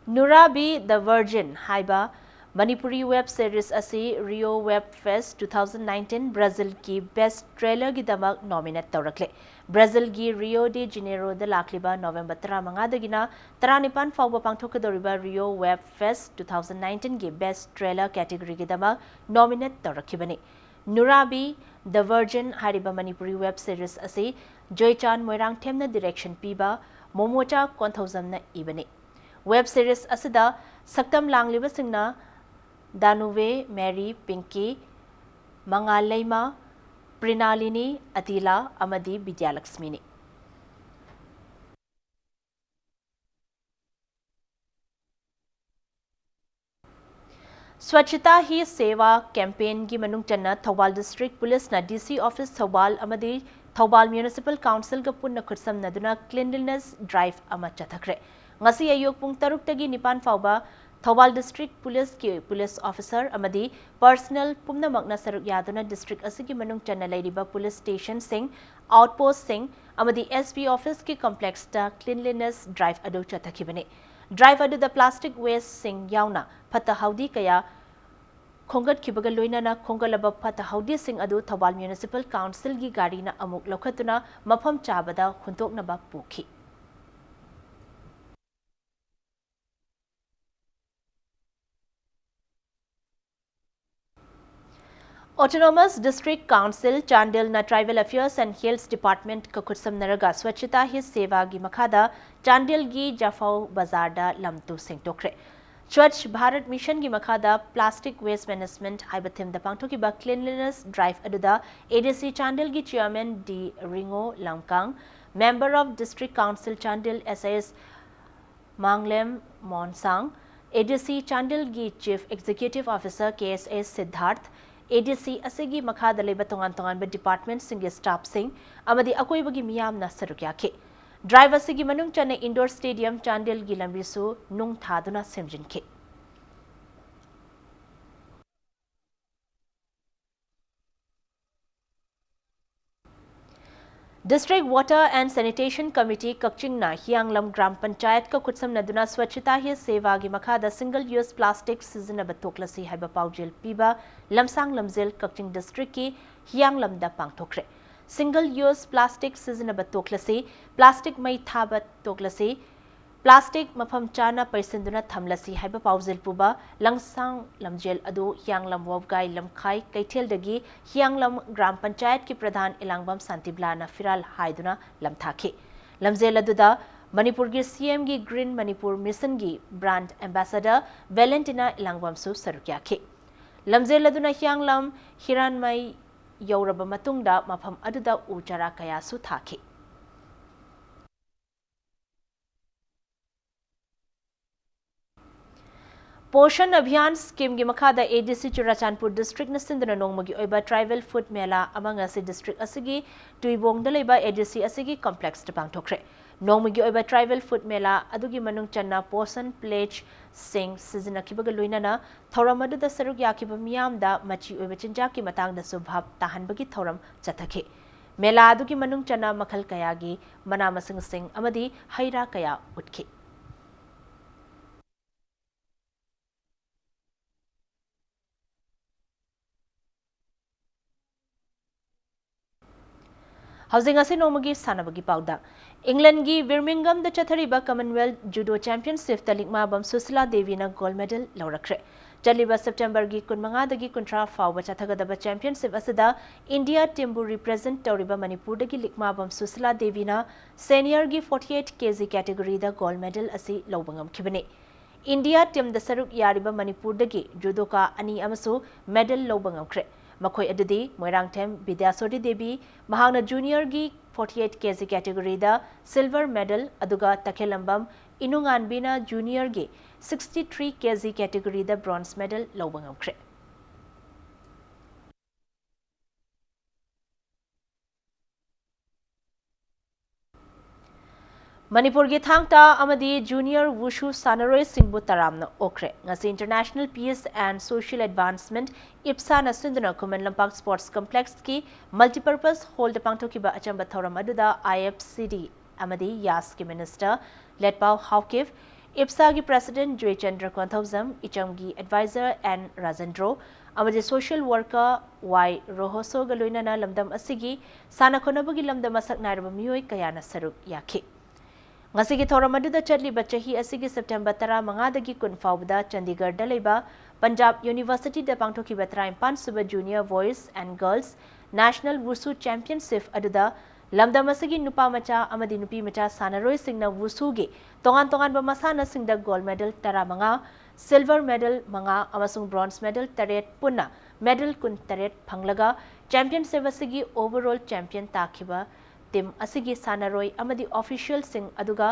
Nurabi the Virgin haiba Manipuri web series asi Rio Web Fest 2019 Brazil ki best trailer gi damak nominate tawrakle. Brazil gi Rio de Janeiro da lakliba November 15 dagina 19 fawba pangthokadoriba Rio Web Fest 2019 gi best trailer category gi damak nominate tawrakhibani. Nurabi The Virgin hariba Manipuri web series asi Joychan Moirang Themna direction piba Momocha Konthozamna ibani. Web series asida saktam langliba singna Danuve, Mary, Pinky, Mangalaima, Prinalini, Atila, Amadi, Bidyalaxmini. Swachhata Hi Seva campaign gi manung channa Thawal District Police na DC Office Thawal Amadi Thawal Municipal Council ga punna khursam naduna cleanliness drive ama chathakre. Ngasi ayok pung taruk tagi nipan fawba Thawal District Police ki Police Officer amadi personal pumna magna saruk yaduna district asigi manung channa lairiba police station sing outpost sing amadi SB office ki complex ta cleanliness drive adu chathakibane. Drive adu the plastic waste sing yauna phata haudi kaya khongat kibaga loinana khongalaba phata haudi sing adu Thawal Municipal Council gi gari na amuk lokhatuna mafam chabada khuntoknaba pukhi. Autonomous District Council, Chandil na Tribal Affairs and Hills Department ka khursam naraga Swachhata Hi Seva gi makhada Chandil gi Jafau Bazarda lamtu sengtokre. Swachh Bharat Mission gi makhada Plastic Waste Management haibathim da pangthokiba Cleanliness Drive aduda ADC Chandil gi Chairman D Ringo Lamkang, Member of District Council Chandil SAS Manglem Monsang, ADC Chandil gi Chief Executive Officer KSA Siddharth, ADC asigi makhada leba tongan ba department singi staff sing amadi akoi bagi miyam na sarukyake. Drive asigi manung chana indoor stadium Chandil gi lambisu nung thaduna semjinke. District Water and Sanitation Committee Kakching na Hianglam Gram Panchayat ka kutsam naduna Swachhata Hi Seva gi makhada single-use plastic sizinaba toklasi haiba paujil piba lamsang lamzil Kakching District ki Hianglam da pangthokre. Single-use plastic sizinaba toklasi, plastic mai thaba toklasi, plastic mafam chana paisinduna thamlasi haiba paujil puba langsang lamjel adu Hianglam Wabgai Lamkhai Kaithel dagi Hianglam Gram Panchayat ki Pradhan Ilangbam Santiblana Firal haiduna lamthake. Lamjel aduda Manipur gi CM gi Green Manipur Mission gi Brand Ambassador Valentina Ilangbam su sarukyake. Lamjel aduna Hianglam Hiranmai yauraba matungda mafam aduda uchara kaya su thake. Poshan Abhiyan scheme gi makhada ADC Churachandpur district na sindana nongmagi oiba tribal food mela among asi district asigi tuibong dalaiba ADC asigi complex ta pangthokre. Nongmagi oiba tribal food mela adugi manung channa Poshan pledge sing sizina kibaga loinana thoram adu da saruk yakiba miyam da machi oiba chinja ki matang da subhab tahan bagi thoram chathake. Mela adugi manung channa makhal kaya gi mana masing sing amadi haira kaya utke. Housing ase nomagi sanabagi pauda. England gi Birmingham da chathariba Commonwealth Judo Championship talikma bam Susila Devi na gold medal laurakre. Chaliba September gi kunmanga dagi kuntra fawba chathagadaba championship asida India team represent tawriba Manipur dagi likma bam Susila Devi na senior gi 48 kg category da gold medal asi lobangam khibane. India team da saruk yariba Manipur dagi judoka ani amasu medal lobangam kre. Makhoi adudi Moirangthem Bidyasori Devi mahangna junior gi 48 kg category da silver medal aduga Takhelambam Inunganbina junior gi 63 kg category da bronze medal lobangam kre. Manipur gi thangta amadi junior wushu sanaroi singbu taramna okre ngasi International Peace and Social Advancement IPSA na sinduna Kuman Lampak Sports Complex ki multipurpose hall de pangthokiba achamba thoram aduda IFCD amadi YAS ki minister Letpau Hawkiv IPSA की president Joy Chandra Konthoujam इचम की advisor N Rajendro अमजे social worker Y Rohoso गलोइना लमदम असिगी साना खोनबगी लमदम असक नायरब मियोय कयाना सरुक याखि ngasi thauram aduda chatliba chahi asigi September 15 kun faubda Chandigarh da leiba Punjab University da pangthokiba 35 suba Junior Boys and Girls National Wushu Championship aduda lamdam asigi nupa macha amadi nupi macha sanaroi singna wushu ge tongan tongan ba masana singda gold medal 15 silver medal manga amasung bronze medal 8 punna medal kun 8 phanglaga championship asigi overall champion takhiba team असगी सानरोई अमदी official सिंह अदुगा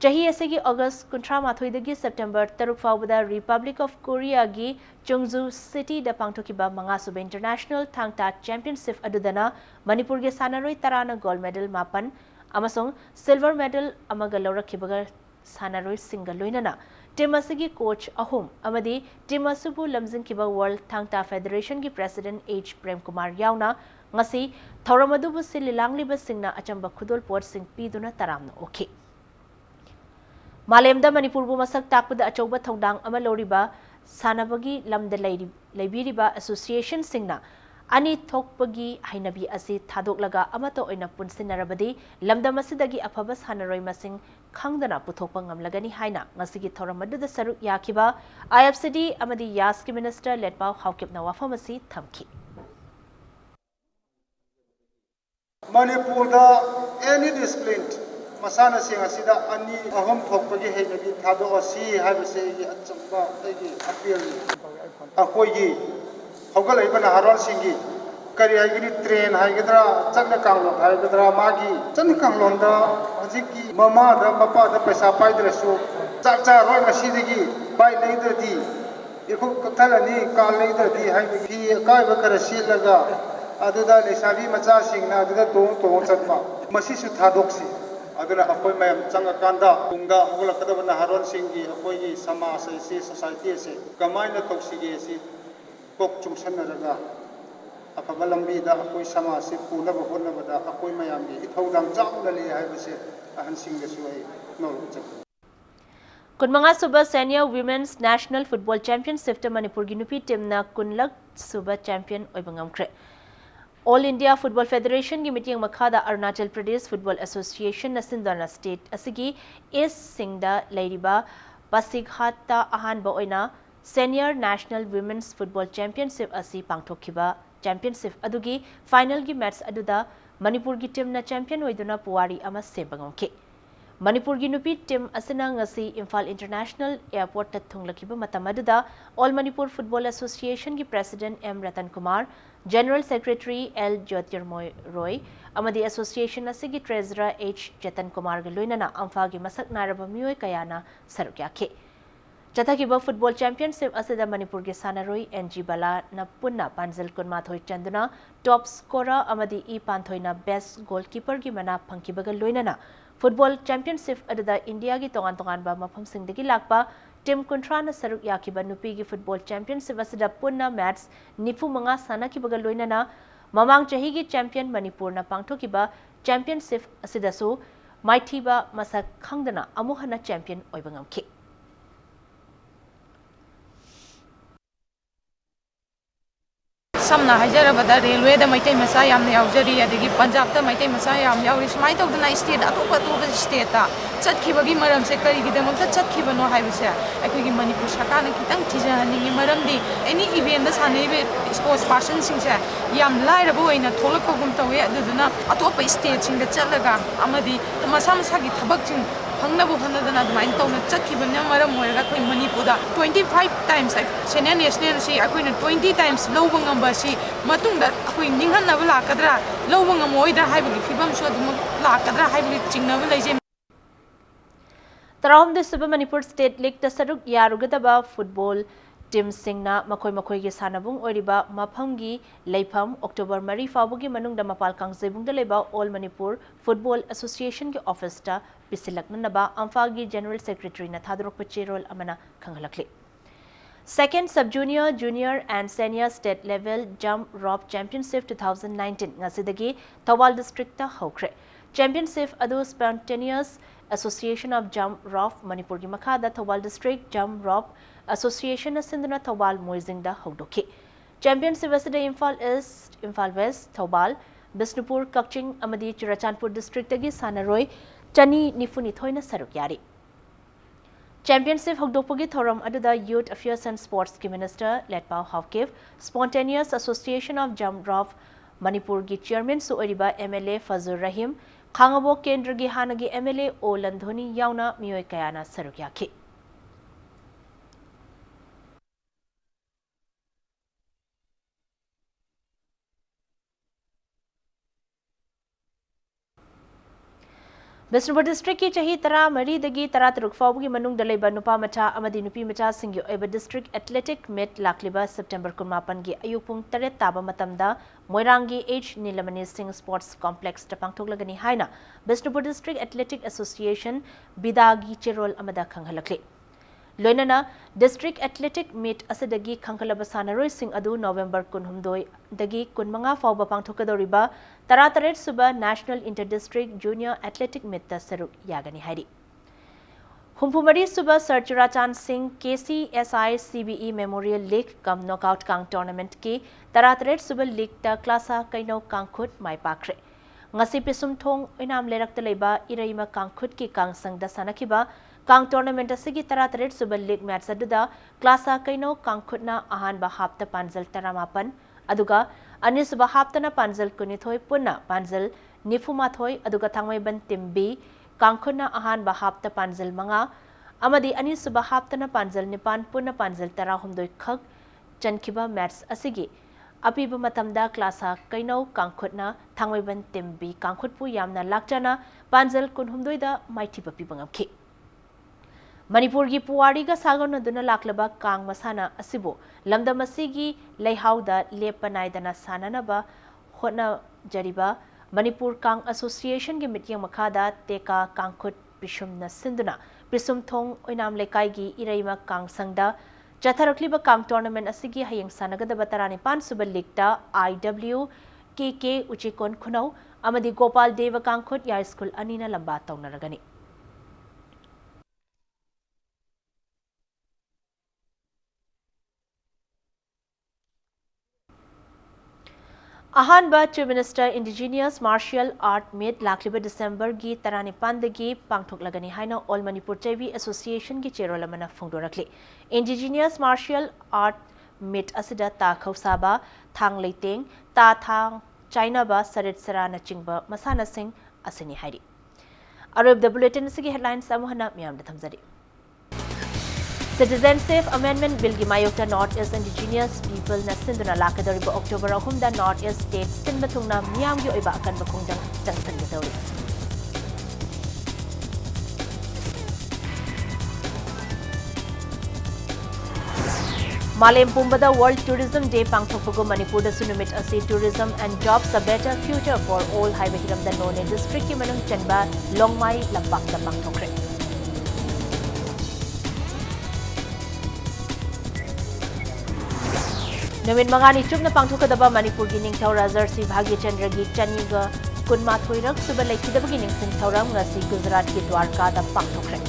चाही असगी अगस्त 18 September 3 फाउबदा republic of Korea की चुंगजू सिटी द पांगथोकिबा मंगासुब इंटरनेशनल थांगता चैंपियनशिप अदुदना मणिपुर के सानरोई तराना गोल्ड मेडल 9 अमसोंग सिल्वर मेडल अमगा लौरखिबगा सानरोई सिंग लोइनना टीम असगी कोच अहुम अमदी टीम असुबु लमजिंगकिबा वर्ल्ड थांगता फेडरेशन की प्रेसिडेंट एच प्रेम कुमार यावना ngasi thauramadu sililangliba singna achamba khudol pot sing piduna taramna okhi malemda manipur bu masak takpada achauba thodang ama loriba sanabagi lamda leibiriba association singna ani thokpagi hainabi asi thadoklaga amato oina punsinarabadi lamda masidagi afaba sanaroi masing khangdana puthokpa ngamlagani haina ngasigi thauramadu da saruk yakiba IFCD amadi yaski minister letpau haukipna wafamasi thamki Manipur da any discipline masana sing asida ani ahom thokpagi heinabi thado asi habise gi achamba agi appeal akoi gi hogal ibana haron singi kari haigini train haigidra chakna kanglon haigidra magi chakna kanglon da hojiki mama da papa da paisa paidrasu chakcha roi ngasidagi bai leidradi ikho kathalani kal leidradi haigi kai bakara silaga aduda lesabi macha singna aduda tong chatpa masi su thadoksi aduna apoi mayam changa kanda tunga hola kadabana haron singi apoi gi samaj se society se kamaina toksigi se kok chungsanaraga afaba lambi da apoi samaj se puna ba honna bada apoi mayam gi ithodam chauna le haibase ahan singa su ai nol chak kunmanga suba senior women's national football championship manipur gi nupi team na kunlak suba champion oibangamkre All India Football Federation की meeting मखादा Arunachal Pradesh football association नसिंदना state असगी इस सिंगदा लेरिबा पासिघाता अहानबा ओइना senior national women's football championship असि पांगथोखिबा चैंपियनशिप अदुगी फाइनल की मैच अदुदा मणिपुर की टीम ना चैंपियन ओइदुना पुवारी अमा सेबंगमके मणिपुर की नुपी टीम असना ngasi इम्फाल इंटरनेशनल एयरपोर्ट ता थुंगलखिबा मतम अदुदा ऑल मणिपुर फुटबॉल एसोसिएशन की president M Ratan Kumar general secretary L Jyotirmoy Roy अमदी एसोसिएशन असगी ट्रेजरर एच चेतन कुमार गलोइनना अम्फा की मसक नारब मियोय कयाना सरुक्याखे चथाकिबा फुटबॉल चैंपियनशिप असदा मणिपुर के सानरोई एनजी बाला न पुन्ना पांजल कुनमाथोय चंदुना टॉप स्कोरर अमदी ई पांथोयना बेस्ट गोलकीपर की मना फंकिबगा लोइनना फुटबॉल चैंपियनशिप अददा इंडिया की तोगान तोगान बा मफम सिंगदगी लाकपा टीम कुंट्राना सरुक याकिबा नुपी की फुटबॉल चैंपियनशिप असदा पुन्ना मैच निफु मंगा सानाकिबगा लोइनना ममांग चही की चैंपियन मणिपुर ना पांगथोकिबा चैंपियनशिप असदसु माइथीबा मसक खंगदना अमुहना champion ओइबंगमखि samna hajarabada railway da maitai masa yamna yaujari adigi punjab da maitai masa yam yauri smai tawdana state atopa toba state ta chatkibagi maram se kari gi damakta chatkibano haibase aikoi manipur sakana kitang tijani maramdi any event da sanaibe sports person singse yam lairabo oina tholakpagum tawe aduduna atopa state sing da chalaga amadi masa masa gi thabak sing फंगनबु फनदना दुमाइन तौना चखिबना मरम होयगा कोइ मणिपुरदा 25 times senior national से अखोइना 20 टाइम्स लौबा ngamba si matungda akoi ninghanaba lakadra lौबा ngamoidra haibagi fibam su adum lakadra haibagi chingnaba leije तराम दिसब मणिपुर स्टेट लीग तसरुक यारुगदबा फुटबॉल टीम सिंगना मखोय मखोय के सानबुंग ओरिबा मफमगी लेफम अक्टोबर 3 फावगी मनुंगदा मपाल कांगजेबुंगदा लेबा ऑल मणिपुर फुटबॉल एसोसिएशन के ऑफिस ता बिसिलकनबा अम्फागी जनरल सेक्रेटरी ना थादरक चेरोल अमना खंगलखले Second Sub-Junior, Junior and Senior State Level Jump Rope Championship 2019 ngasidagi Thawal District ta hokre. Championship adu spontaneous Association of Jump Rope Manipur gi makhada Thobal District Jump Rope Association asinduna Thobal Moizingda hogdoki. Championship asida Imphal East, Imphal West, Thobal, Bisnupur, Kakching amadi Churachandpur District agi sanaroi Chani Nifuni thoina saruk yari. Championship hogdokpogi thoram aduda Youth Affairs and Sports ki Minister Letpao Havkev, Spontaneous Association of Jump Rope Manipur gi Chairman su oriba MLA Fazur Rahim, Khangabo Kendra gi hanagi MLA O Landhoni yauna miyoi kayana saruk yaki. Bisnupur District ki chahi tara mari dagi tara taruk fawgi manung dalaiba nupa macha amadi nupi macha singyo eba District Athletic Meet lakliba September 18 gi ayuk pung 8 taba matamda Moirangi H Nilamani Singh Sports Complex tapangthoklagani haina Bisnupur District Athletic Association bidagi cherol amada khanghalakli. Loinana District Athletic Meet asadagi khangkalaba sanaroi sing adu November 19 dagi 15 fawba pangthokadoriba Tarataret Suba National Inter-District Junior Athletic Meet saruk yagani hairi. Humpumari Suba Sir Churachan Singh KCSI CBE Memorial League Cum Knockout Kang Tournament ki Tarataret Suba League ta klasa kaino kangkhut mai pakre. Ngasi pisum thong inam lerakta leiba iraima kangkhut ki kang sangda sanakiba Kang Tournament asigi Tarataret Suba League match aduda klasa kaino kangkhutna ahanba hapta panjal taramapan aduga Anisuba haptana panjal kunithoi punna panjal nifumathoi aduga thangmaiban timbi kangkhuna ahan ba hapta panjal manga amadi anisuba haptana panjal nipan punna panjal tarahumdoi khak chankhiba match asigi apiba matamda klasa kaino kangkhutna thangmaiban timbi kangkhutpu yamna lakchana panjal kunhumdoi da maithiba pibangamkhi Manipur gi Puwari ga sagon duna laklaba kang masana asibo lamdam asigi leihauda lepanaidana sananaba hotna jariba Manipur Kang Association gi mityang makhada teka kangkhut pisumna sinduna pisum thong oinam lekai gi iraima kang sangda chatharakliba kang tournament asigi hayeng sanagadaba tarani pan suba league IW KK Uchikon Khunau amadi Gopal Deva Kangkhut ya school anina lamba taunaragani Ahanba Chief Minister Indigenous Martial Art Meet lakliba December gi tarani pandagi pangthoklagani haina All Manipur Chaibi Association gi cherolamana phongdorakli. Indigenous Martial Art Meet asida ta khausaba thang leiteng ta thang China ba sarit sarana chingba masana sing asini hairi. Arab the bulletin sigi headlines amuhana miyam da thamjari. Citizenship Amendment Bill gi mayokta North East Indigenous People na sinduna lakadoriba October 3 da North East State sinbathungna miyam gi oiba akan bakungdang changsangadori. Malem Pumbada World Tourism Day pangthokpugo Manipur da sunumit asi tourism and jobs a better future for all highway hiram da None district ki manung chanba Longmai lampak da pangthokre. Namin mangani chupna pangthokadaba Manipur gi ningthau Rajarsi Bhagya Chandra gi chaniga kunma thoirak suba laikidaba gi ningsing thauram ngasi Gujarat ki Dwarka da pangthokre.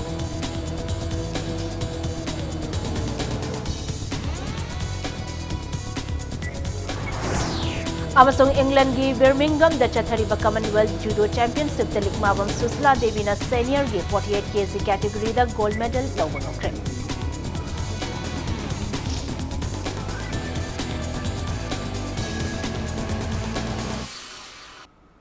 Amasung England gi Birmingham da chathariba Commonwealth Judo Championship da likmawam Susla Devi na senior gi 48 kg category da gold medal lawangokre.